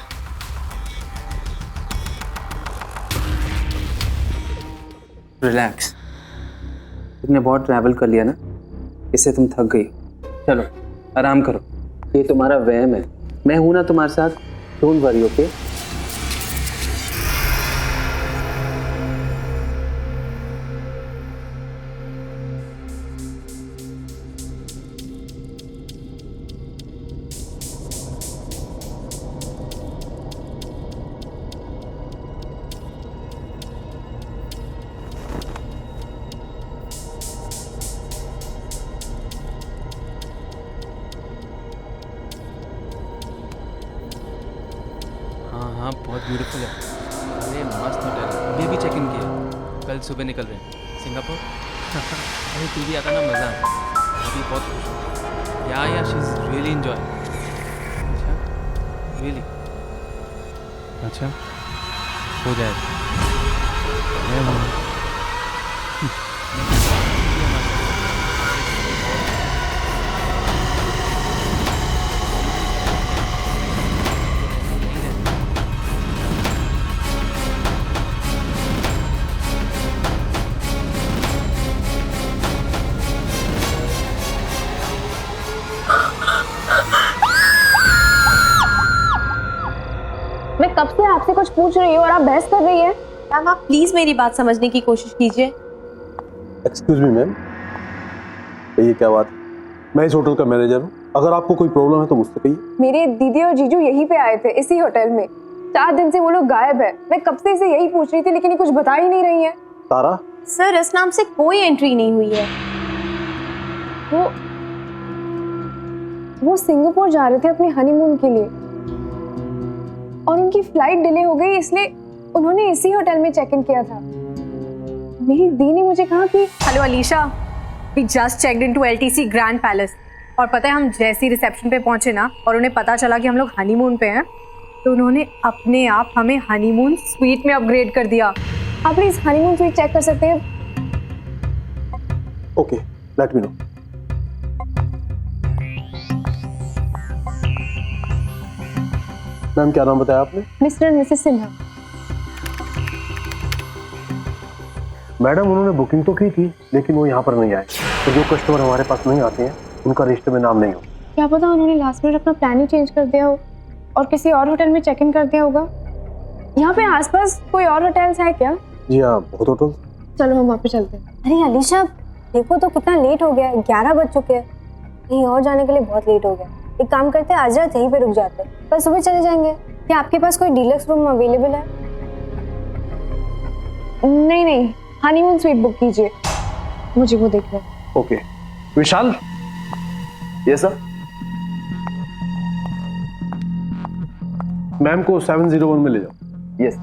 S12: रिलैक्स। तुमने बहुत ट्रैवल कर लिया ना, इससे तुम थक गई। चलो आराम करो, ये तुम्हारा वहम है। मैं हूं ना तुम्हारे साथ, डोंट वरी, ओके? हाँ बहुत ब्यूटीफुल है। अरे मस्त होटल है, अभी अभी चेक इन किया, कल सुबह निकल रहे हैं सिंगापुर। अरे तू भी आता ना, मज़ा आता। अभी बहुत खुश हूँ। या शी इज़ रियली इन्जॉय। अच्छा रियली? अच्छा हो जाएगा।
S1: मैं कब से आपसे कुछ पूछ रही हूँ और आप बहस कर रही है। मैम आप प्लीज मेरी बात समझने की कोशिश कीजिए।
S15: एक्सक्यूज मी मैम, ये क्या बात है? मैं इस होटल का मैनेजर हूँ, अगर आपको कोई प्रॉब्लम है तो मुझसे कहिए।
S1: मेरे दीदी और जीजू यहीं पे आए थे, इसी होटल में। 4 दिन से वो लोग गायब है। मैं कब से इसे यही पूछ रही थी, लेकिन ये कुछ बता ही नहीं रही है।
S15: तारा?
S1: सर इस नाम से कोई एंट्री नहीं हुई है। वो सिंगापुर जा रहे थे अपने हनीमून के लिए और उनकी फ्लाइट डिले हो गई, इसलिए उन्होंने इसी होटल में चेक इन किया था। मेरी दी ने मुझे कहा कि
S7: hello Alisha, we just checked into LTC Grand Palace. और पता है हम जैसे ही रिसेप्शन पे पहुंचे ना और उन्हें पता चला कि हम लोग हनीमून पे हैं, तो उन्होंने अपने आप हमें हनीमून स्वीट में अपग्रेड कर दिया।
S1: आप प्लीज हनीमून स्वीट चेक कर सकते हैं?
S15: Okay, let me know. Ma'am क्या नाम बताया आपने?
S1: Mister and Mrs Sinha.
S15: Madam उन्होंने बुकिंग तो की थी, लेकिन वो यहाँ पर नहीं आए। तो जो कस्टमर हमारे पास नहीं आते हैं उनका रजिस्टर में नाम नहीं हो।
S1: क्या पता उन्होंने लास्ट मिनट अपना प्लान ही चेंज कर दिया हो और किसी और होटल में चेक इन कर दिया होगा। यहाँ पे आसपास कोई और होटल्स है क्या?
S15: जी हाँ, बहुत होटल।
S1: चलो हम वहाँ पे चलते हैं।
S16: अरे अलीशा देखो तो कितना लेट हो गया है, 11 बज चुके हैं। कहीं और जाने के लिए बहुत लेट हो गया। एक काम करते हैं, आज रात यहीं पे रुक जाते हैं, कल सुबह चले जाएंगे। क्या आपके पास कोई डीलक्स रूम अवेलेबल है?
S1: नहीं नहीं, हनीमून स्वीट बुक कीजिए, मुझे वो देखना है।
S15: Okay Vishal. Yes sir. Ma'am को 701 में ले जाओ।
S17: Yes.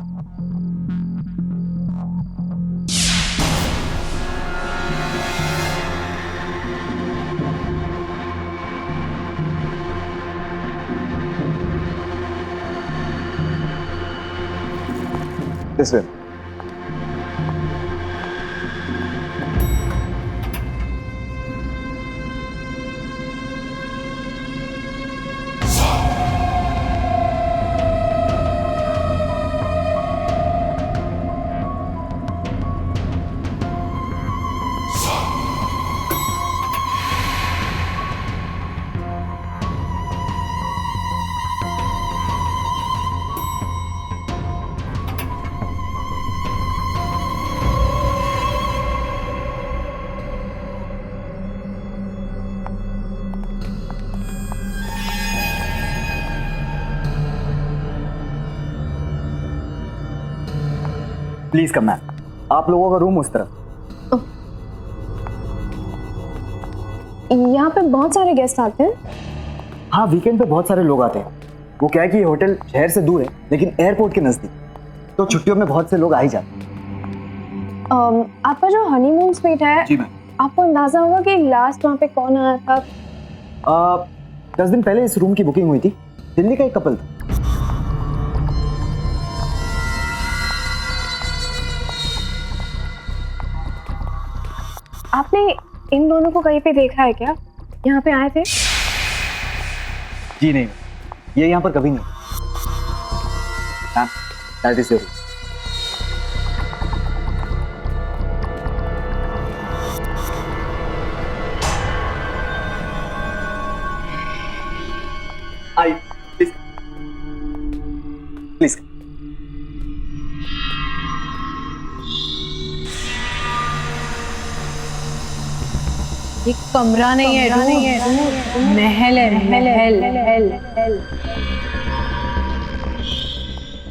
S15: This way.
S17: Please come ma'am, आप लोगों का रूम उस तरफ।
S1: यहाँ पे बहुत सारे गेस्ट आते हैं।
S17: हाँ, वीकेंड पे बहुत सारे लोग आते हैं। वो क्या है कि ये होटल शहर से दूर है लेकिन एयरपोर्ट के नजदीक, तो छुट्टियों में बहुत से लोग आ ही जाते हैं।
S1: आपका जो हनीमून स्वीट है,
S17: जी मैम,
S1: आपको अंदाजा होगा कि लास्ट वहाँ पे कौन आया था?
S17: 10 दिन पहले इस रूम की बुकिंग हुई थी। दिल्ली का एक कपल था।
S1: आपने इन दोनों को कहीं पे देखा है क्या? यहाँ पे आए थे?
S17: जी नहीं, ये यहाँ पर कभी नहीं। Ma'am, that is your room. I please please.
S1: ये कमरा नहीं है, महल है, महल।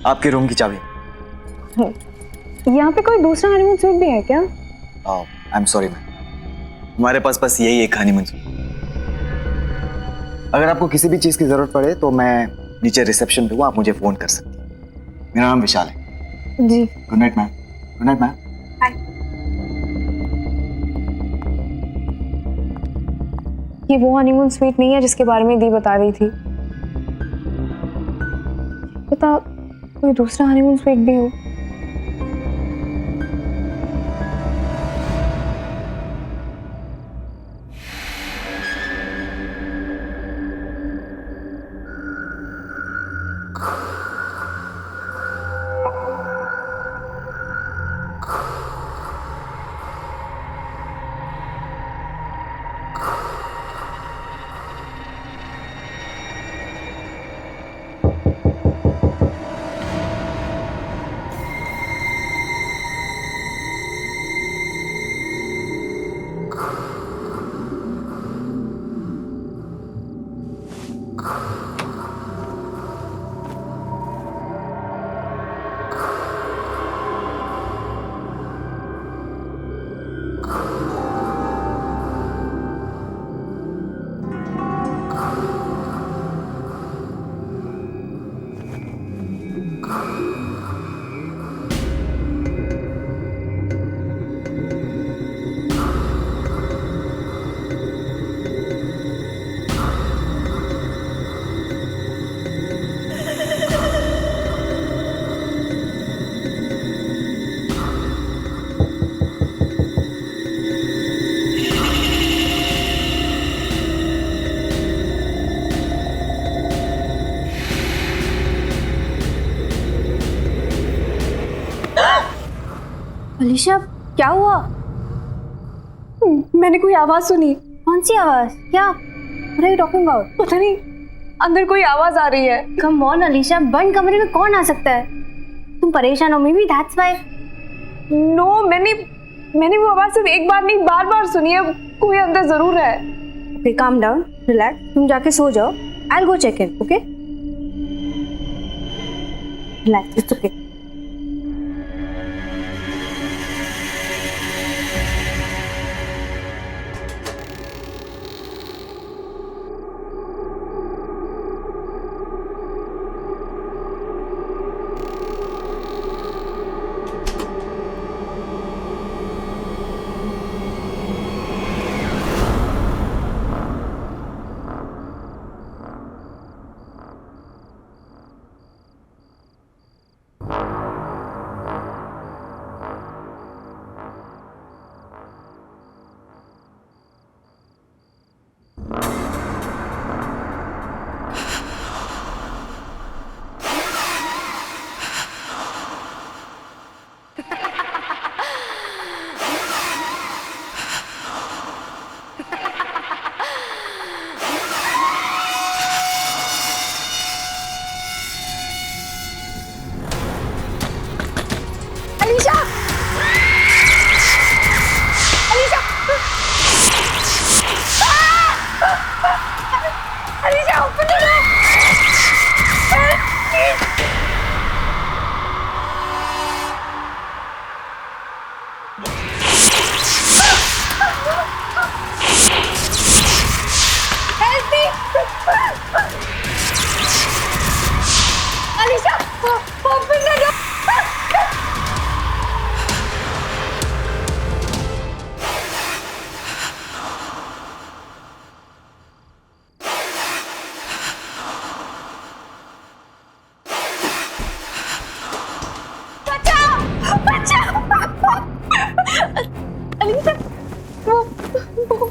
S17: आपके रूम की चाबी।
S16: यहाँ पे कोई दूसरा हनीमून सूट भी है क्या?
S17: आई एम सॉरी मैम, हमारे पास बस यही एक हनीमून सूट। अगर आपको किसी भी चीज की जरूरत पड़े तो मैं नीचे रिसेप्शन पे हूँ, आप मुझे फोन कर सकती हैं। मेरा नाम विशाल है।
S16: जी।
S17: Good night ma'am. Good night ma'am.
S16: ये वो हनीमून स्वीट नहीं है जिसके बारे में दी बता रही थी। पता कोई दूसरा हनीमून स्वीट भी हो। अलीशा क्या हुआ?
S13: मैंने कोई आवाज सुनी।
S16: कौन सी आवाज? क्या? What are you talking about?
S13: पता नहीं, अंदर कोई आवाज आ रही है।
S16: Come on अलीशा, बंद कमरे में कौन आ सकता है? तुम परेशान हो, maybe that's why।
S13: No, मैंने वो आवाज सिर्फ एक बार नहीं बार-बार सुनी है। कोई अंदर जरूर है।
S16: Okay, calm down, relax। तुम जाके सो जाओ। I'll go check in, okay? Relax, it's okay।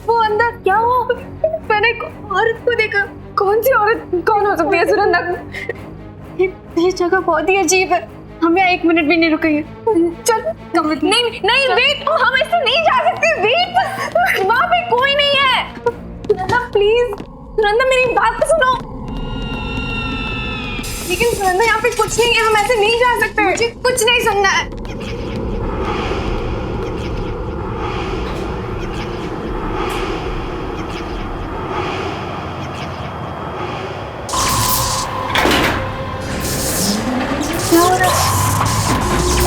S16: वो अंदर क्या हुआ? मैंने एक औरत को देखा।
S13: कौन सी औरत? कौन हो सकती है सुनंदा?
S16: ये जगह बहुत ही अजीब है। हम यहाँ 1 मिनट भी नहीं रुकेंगे। चल
S7: नहीं नहीं वेट, हम ऐसे नहीं जा सकते। वेट, वहाँ पे कोई नहीं है।
S13: सुनंदा प्लीज, सुनंदा मेरी बात तो सुनो।
S16: लेकिन सुनंदा यहाँ पे कुछ नहीं है, हम ऐसे नहीं जा सकते। मुझे कुछ नहीं सुनना है। क्या हो रहा है?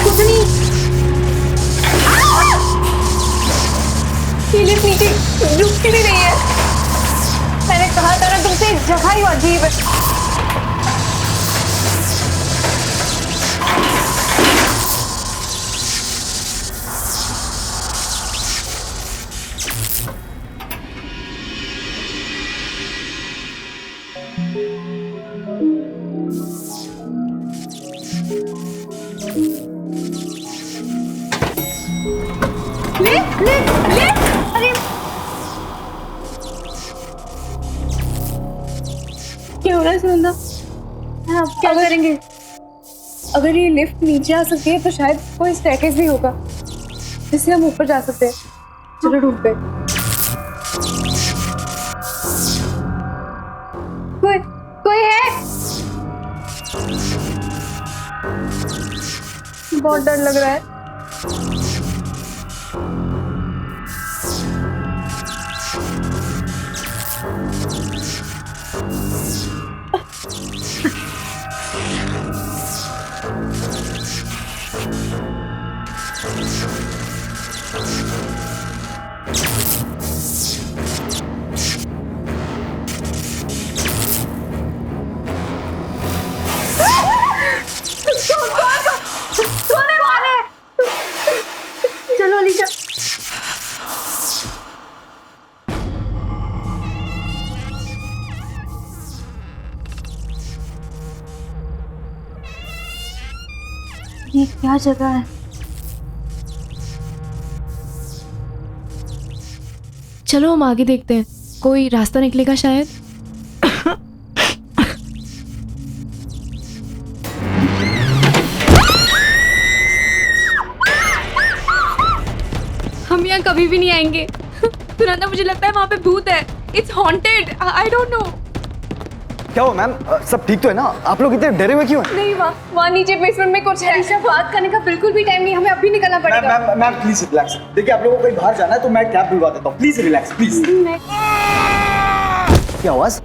S16: कुछ नहीं। ये लिफ्ट नीचे रुकती भी नहीं है। मैंने कहा था ना तुमसे, जगह ही अजीब है। अरे क्या हो रहा है सुनंदा? आप क्या करेंगे? अगर ये लिफ्ट नीचे आ सकती है तो शायद कोई स्टेयरकेस भी होगा जिससे हम ऊपर जा सकते हैं। चलो ढूंढते हैं। कोई है? बहुत डर लग रहा है। चलो अलीशा। ये क्या जगह है?
S3: चलो हम आगे देखते हैं, कोई रास्ता निकलेगा शायद। हम यहाँ कभी भी नहीं आएंगे। सुनंदा, मुझे लगता है वहाँ पे भूत है। It's haunted. I don't know.
S17: क्या हो मैम, सब ठीक तो है ना? आप लोग इतने डरे हुए क्यों हैं?
S16: नहीं, वहाँ नीचे बेसमेंट में कुछ है। अलीशा, बात करने का बिल्कुल भी टाइम नहीं, हमें अभी निकलना पड़ेगा।
S17: Ma'am please relax. देखिए आप लोगों को कहीं बाहर जाना है तो मैं कैब बुलवा देता हूँ। Please relax please. क्या आवाज?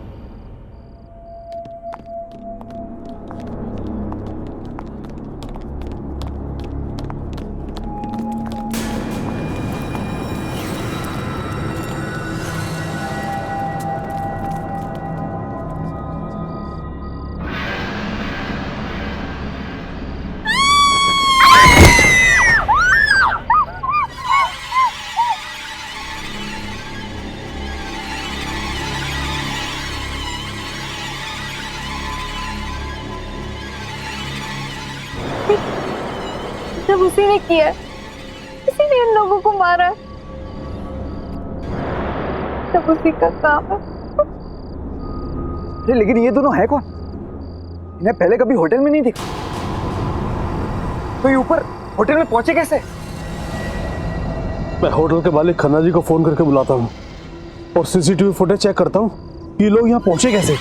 S16: सब उसी ने किया है, उसी ने इन लोगों को मारा है। सब उसी का काम है।
S17: अरे लेकिन ये दोनों है कौन? इन्हें पहले कभी होटल में नहीं देखा। तो ये ऊपर होटल में पहुंचे कैसे?
S15: मैं होटल के मालिक खन्ना जी को फोन करके बुलाता हूँ और सीसीटीवी फुटेज चेक करता हूँ कि ये लोग यहाँ पहुंचे कैसे।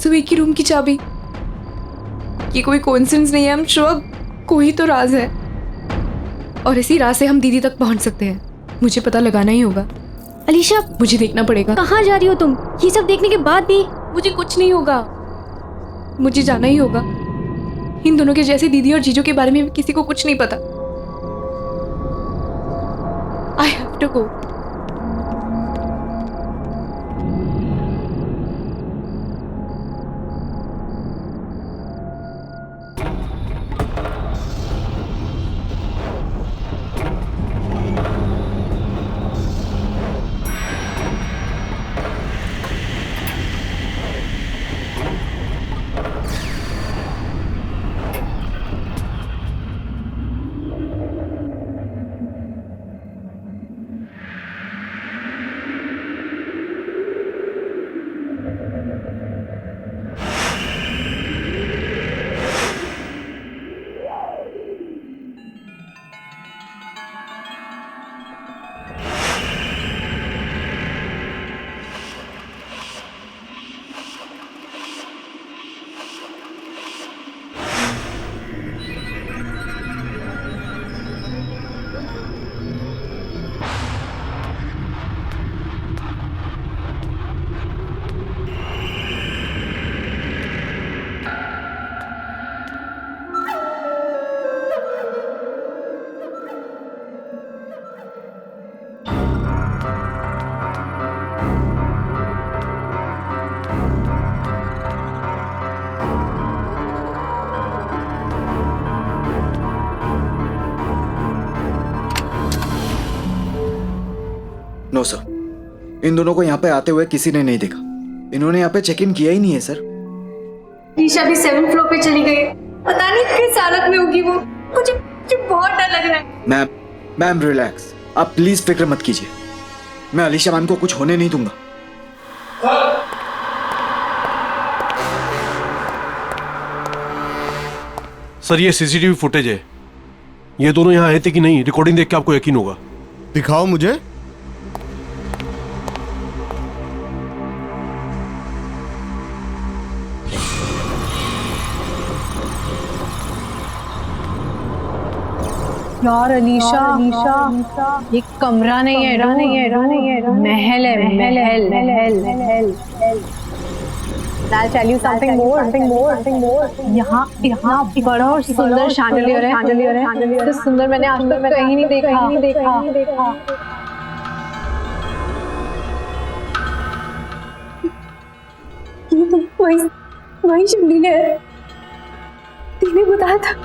S3: सुबह की रूम की चाबी। ये कोई कोइंसिडेंस नहीं है, हम श्योर कोई तो राज है और इसी राज से हम दीदी तक पहुंच सकते हैं। मुझे पता लगाना ही होगा।
S16: अलीशा,
S3: मुझे देखना पड़ेगा।
S16: कहाँ जा रही हो तुम? ये सब देखने के बाद भी
S3: मुझे कुछ नहीं होगा। मुझे जाना ही होगा। इन दोनों के जैसे दीदी और जीजू के बारे में किसी को कुछ नहीं पता। I have to go.
S17: No sir, इन दोनों को यहाँ पे आते हुए किसी ने नहीं देखा। इन्होंने यहाँ पे चेक इन किया ही नहीं है सर।
S16: ईशा भी 7th फ्लोर पे चली गई, पता नहीं किस हालत में होगी वो। मुझे बहुत डर लग रहा है।
S17: मैम रिलैक्स, आप प्लीज फिक्र मत कीजिए। मैं अलीशा मैम को कुछ होने नहीं दूंगा।
S15: सर ये सीसीटीवी फुटेज है। ये दोनों यहाँ आए थे कि नहीं, रिकॉर्डिंग देख के आपको यकीन होगा।
S18: दिखाओ मुझे।
S1: यार अलीशा, ये कमरा नहीं है, महल है, महल। I'll tell you something more. यहाँ बड़ा और सुंदर शैंडलियर है। इससे सुंदर मैंने आज तक कहीं नहीं देखा।
S16: ये तो वही शैंडलियर है, तूने बताया था।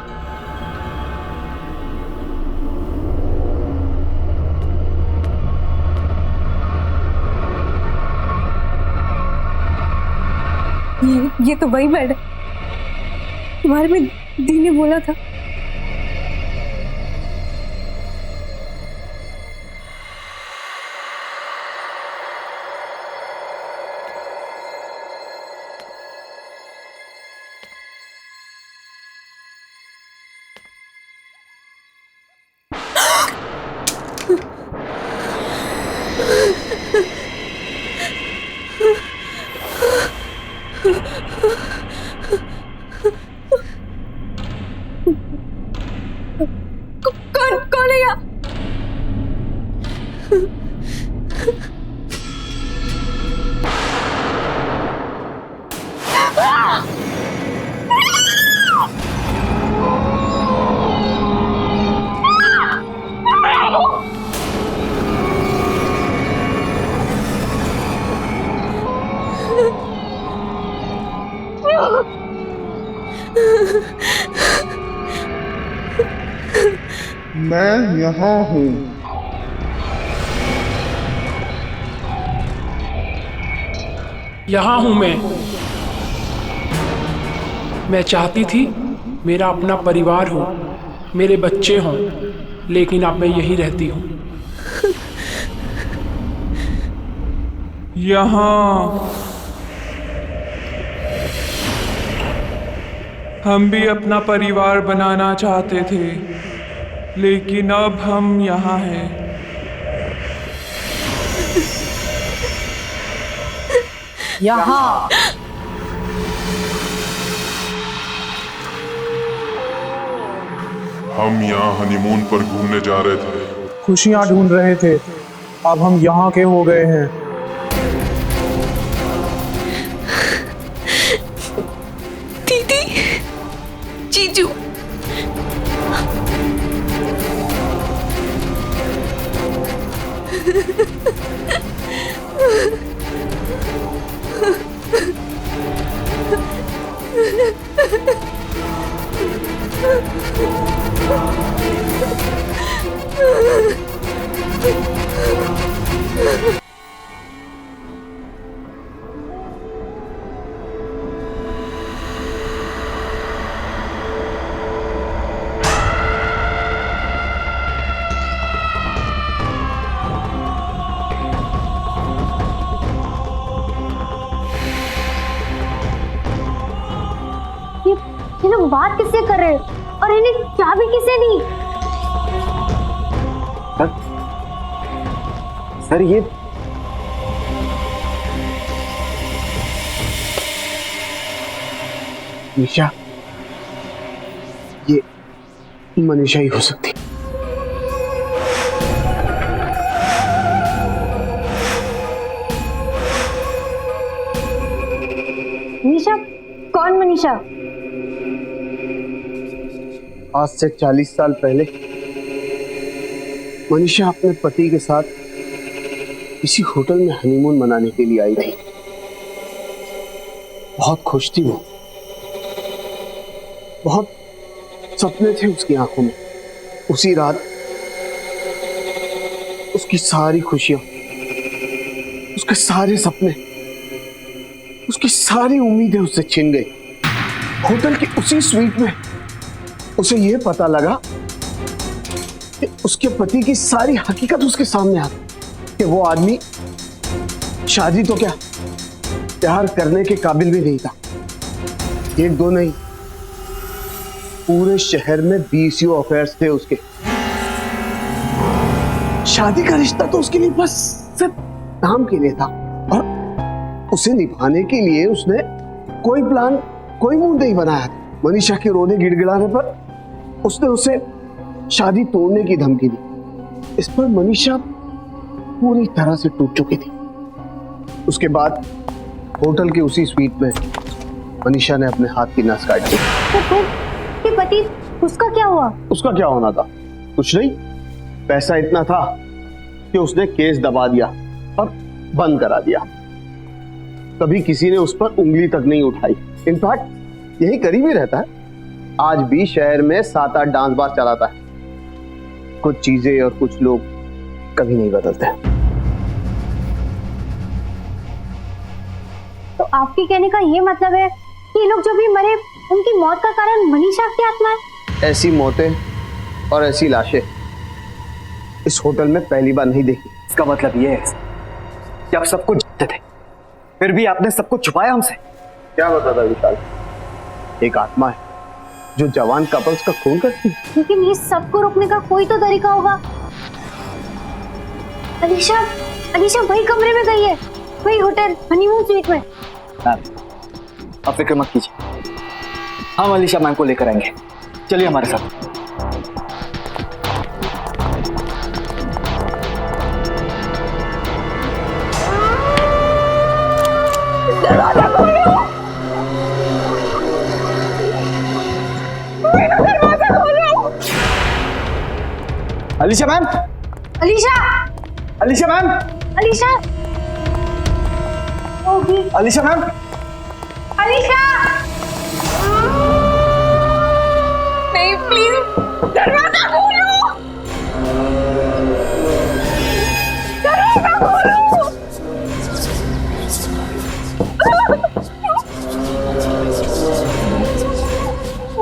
S16: ये तो वही बेड है तुम्हारे में दी ने बोला था। कौन है यहाँ?
S18: मैं यहाँ हूँ।
S11: यहाँ हूँ मैं चाहती थी मेरा अपना परिवार हो, मेरे बच्चे हों, लेकिन अब मैं यही रहती हूँ।
S19: यहाँ हम भी अपना परिवार बनाना चाहते थे, लेकिन अब हम यहाँ हैं।
S1: यहाँ
S20: हम यहाँ हनीमून पर घूमने जा रहे थे,
S21: खुशियाँ ढूंढ रहे थे, अब हम यहाँ के हो गए हैं।
S7: दीदी, जीजू,
S14: ये लोग बात किससे कर रहे हैं और इन्हें चाबी किसने दी?
S17: सर ये निशा, ये मनीषा ही हो सकती।
S14: मनीषा? कौन मनीषा?
S17: आज से 40 साल पहले मनीषा अपने पति के साथ किसी होटल में हनीमून मनाने के लिए आई थी। बहुत खुश थी वो, बहुत सपने थे उसकी आंखों में। उसी रात उसकी सारी खुशियां
S9: उसके सारे सपने, उसकी सारी उम्मीदें उससे छिन गई। होटल की उसी स्वीट में उसे यह पता लगा कि उसके पति की सारी हकीकत उसके सामने आ गई कि वो आदमी शादी तो क्या, प्यार करने के काबिल भी नहीं था। एक दो नहीं, पूरे शहर में 20 अफेयर्स थे उसके। शादी का रिश्ता तो उसके लिए बस सिर्फ नाम के लिए था, और उसे निभाने के लिए उसने कोई प्लान, कोई मूड नहीं बनाया था। मनीषा के रोने गिड़गिड़ाने पर उसने उसे शादी तोड़ने की धमकी दी। इस पर मनीषा पूरी तरह से टूट चुकी थी। उसके बाद होटल की उसी स्वीट में मनीषा ने अपने हाथ की नस काट दी।
S14: तो फिर कि पति, उसका क्या हुआ?
S9: उसका क्या होना था? कुछ नहीं, पैसा इतना था कि उसने केस दबा दिया और बंद करा दिया। कभी किसी ने उस पर उंगली तक नहीं उठाई। इनफैक्ट यही करीब ही रहता है। आज भी शहर में 7-8 डांस बार चलाता है। कुछ चीजें और कुछ लोग कभी नहीं बदलते।
S14: तो आपके कहने का ये मतलब है कि ये लोग जो भी मरे, उनकी मौत का कारण मनीषा की आत्मा है?
S9: ऐसी मौतें और ऐसी लाशें इस होटल में पहली बार नहीं देखी।
S17: इसका मतलब ये है कि आप सब कुछ जानते थे, फिर भी आपने सब कुछ छुपाया हमसे।
S9: क्या बताता विशाल? एक आत्मा है जो जवान कपल्स का खून करती है।
S14: लेकिन ये सबको रोकने का कोई तो तरीका होगा। अलीशा, अलीशा वही कमरे में गई है, वही होटल हनीमून स्वीट में।
S17: आप फिक्र मत कीजिए, हम अलीशा मैम को लेकर आएंगे। चलिए हमारे साथ।
S14: दरवाजा खोलो! दरवाजा खोलो!
S17: Alisha ma'am!
S14: Alisha!
S17: Alisha ma'am!
S14: Alisha!
S17: Alisha ma'am!
S14: Alisha! नहीं, प्लीज दरवाजा खोलो! दरवाजा खोलो!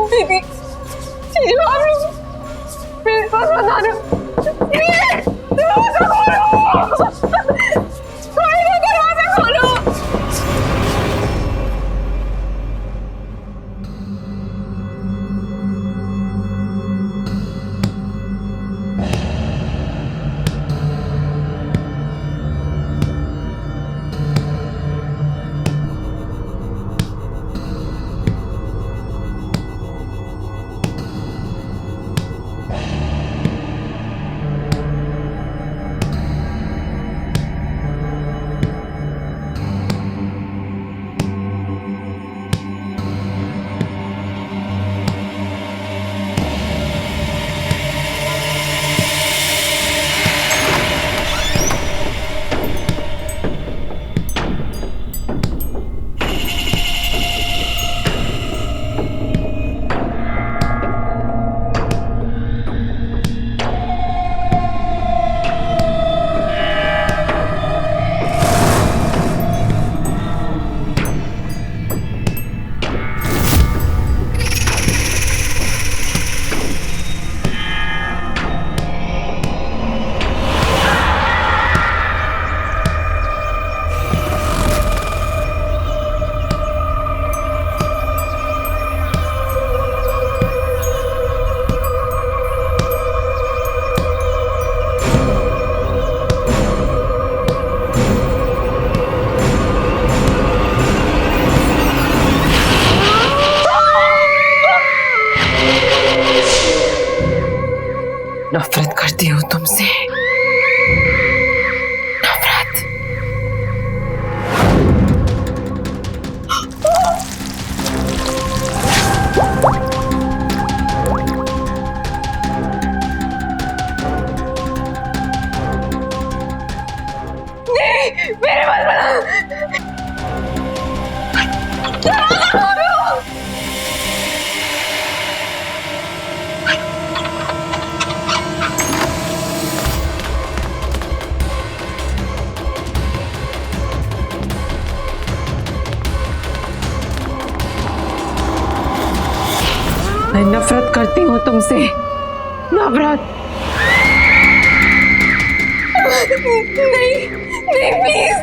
S14: दीदी, चीजू आप लोग मेरे पास मत आना। दरवाजा खोलो! दरवाजा खोलो!
S13: नफरत करती हूँ तुमसे, नफरत।
S7: नहीं नहीं प्लीज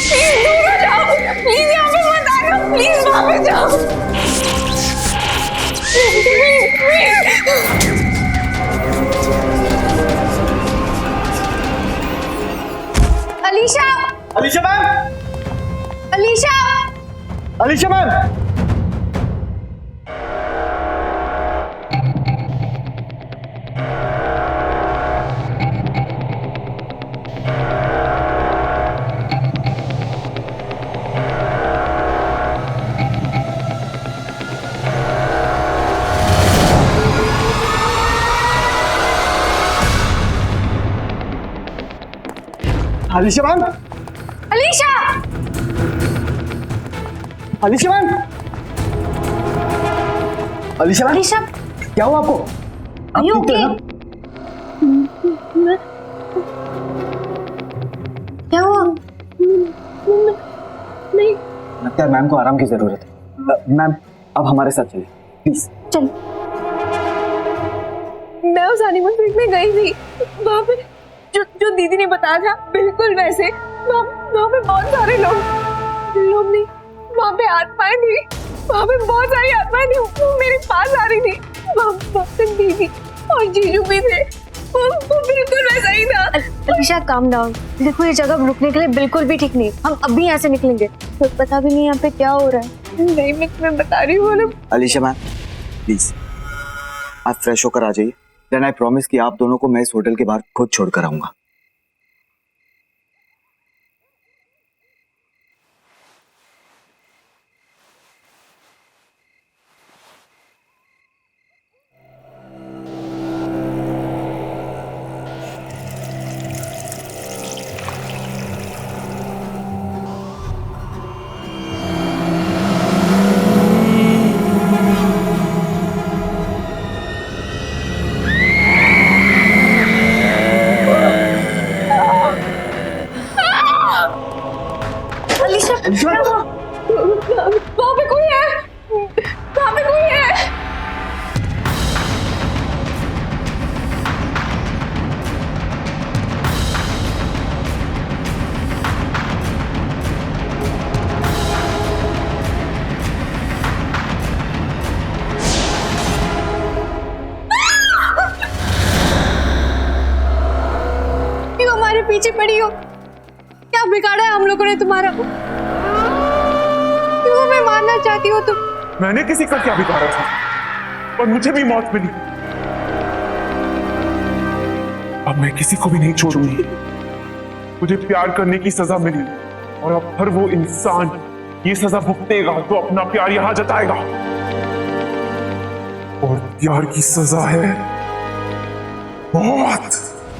S7: प्लीज दूर हो जाओ, प्लीज यहाँ पे मत आना, प्लीज वहाँ पे जाओ, please.
S17: Alisha, Alisha ma'am,
S7: Alisha,
S17: Alisha ma'am. Alisha ma'am,
S7: Alisha,
S17: Alisha ma'am, Alisha ma'am,
S7: Alisha,
S17: क्या हुआ आपको?
S7: Are you okay? क्या हुआ? नहीं,
S17: लगता है मैम को आराम की जरूरत है। मैम अब हमारे साथ चलिए प्लीज।
S7: चल। मैं उस हनीमून स्वीट में गई थी, वहाँ पे जो दीदी ने बताया था बिल्कुल वैसे, वहाँ पे बहुत सारे लोग नहीं, वहाँ पे आत्माएं थी, वहाँ पे बहुत सारी आत्माएं थी, वो मेरे पास आ रही थी, वहाँ पे दीदी और जीजू भी थे, वो बिल्कुल वैसा ही था।
S1: अलीशा काम डाउन, देखो ये जगह रुकने के लिए बिल्कुल भी ठीक नहीं, हम अभी यहाँ से निकलेंगे, तो पता भी नहीं यहाँ पे क्या हो रहा है।
S7: नहीं मैं तुम्हें बता रही हूँ।
S17: अलीशा मैम प्लीज आप फ्रेश होकर आ जाइए, देन आई प्रॉमिस कि आप दोनों को मैं इस होटल के बाहर खुद छोड़कर आऊंगा।
S7: वहाँ पे कोई है, वहाँ पे कोई है।
S1: क्यों हमारे पीछे पड़ी हो? क्या बिगाड़ा है हम लोगों ने तुम्हारा? क्यों हमें मारना चाहती हो तुम?
S19: मैंने किसी का क्या बिगाड़ा था, और मुझे भी मौत मिली। अब मैं किसी को भी नहीं छोड़ूंगी। मुझे प्यार करने की सजा मिली, और अब हर वो इंसान ये सजा भुगतेगा तो अपना प्यार यहां जताएगा। और प्यार की सजा है मौत।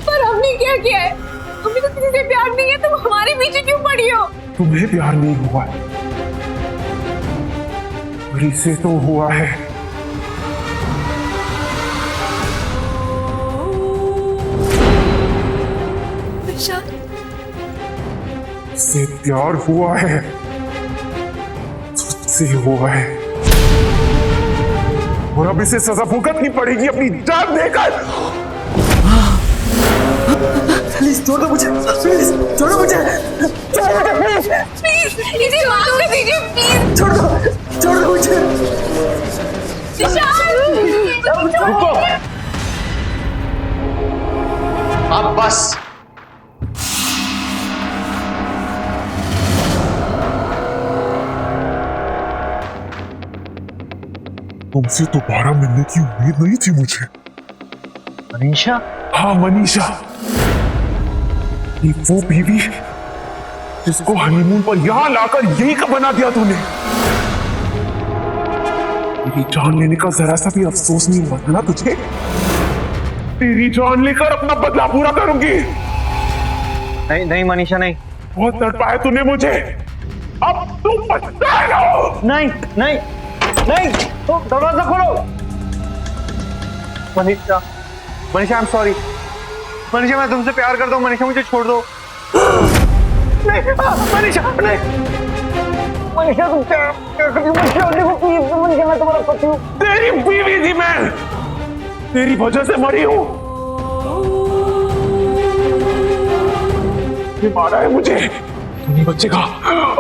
S7: पर हमने क्या किया है? हमें तो किसी से प्यार नहीं है, तुम हमारे पीछे क्यों पड़ी हो?
S19: तुम्हें प्यार नहीं हुआ है, से तो हुआ है। से प्यार हुआ है, तुझसे हुआ है, और अब इसे सजा भुगतनी पड़ेगी अपनी जान देकर।
S17: प्लीज छोड़ दो मुझे, प्लीज छोड़ो मुझे,
S7: प्लीज इसे माफ कर दीजिए, प्लीज
S17: छोड़ दो मुझे।
S9: रुको, अब बस।
S19: तुमसे दोबारा मिलने की उम्मीद नहीं थी मुझे।
S9: मनीषा?
S19: हाँ मनीषा, ये वो बीवी जिसको हनीमून पर यहां लाकर यही का बना दिया तूने। मेरी जान लेने का जरा सा भी अफसोस नहीं हुआ था ना तुझे? तेरी जान लेकर अपना बदला पूरा करूंगी।
S9: नहीं नहीं मनीषा नहीं।
S19: बहुत तड़पाया तूने मुझे, अब तू पछताएगा।
S9: नहीं नहीं नहीं, तो दरवाजा खोलो। Manisha, Manisha I am sorry. Manisha मैं तुमसे प्यार करता हूँ मनीषा, मुझे छोड़ दो। नहीं मनीषा नहीं। मनीषा तुम क्या कर रही हो? मनीषा देखो प्लीज, मनीषा मैं तुम्हारा पति हूँ। तेरी बीवी थी मैं, तेरी वजह से मरी हूँ। ये मारा है मुझे, तू नहीं बचेगा।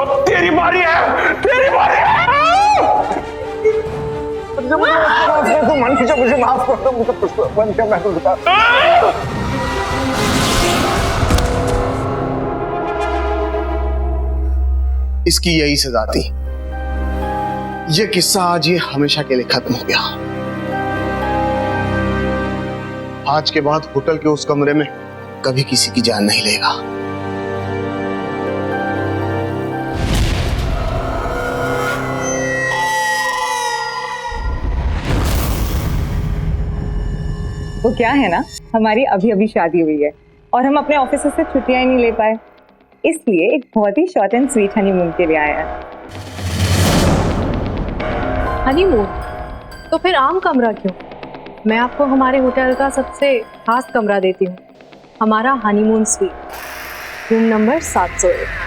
S9: अब तेरी बारी है, तेरी बारी है। मनीषा मुझे माफ कर दो, मुझे मनीषा मैं तो बता। इसकी यही सजा थी। ये किस्सा आज ये हमेशा के लिए खत्म हो गया। आज के बाद होटल के उस कमरे में कभी किसी की जान नहीं लेगा।
S13: वो क्या है ना, हमारी अभी अभी शादी हुई है और हम अपने ऑफिस से छुट्टियां ही नहीं ले पाए, इसलिए एक बहुत ही शॉर्ट एंड स्वीट हनीमून के लिए आया है।
S1: हनीमून? तो फिर आम कमरा क्यों? मैं आपको हमारे होटल का सबसे खास कमरा देती हूँ, हमारा हनीमून स्वीट, रूम नंबर 701।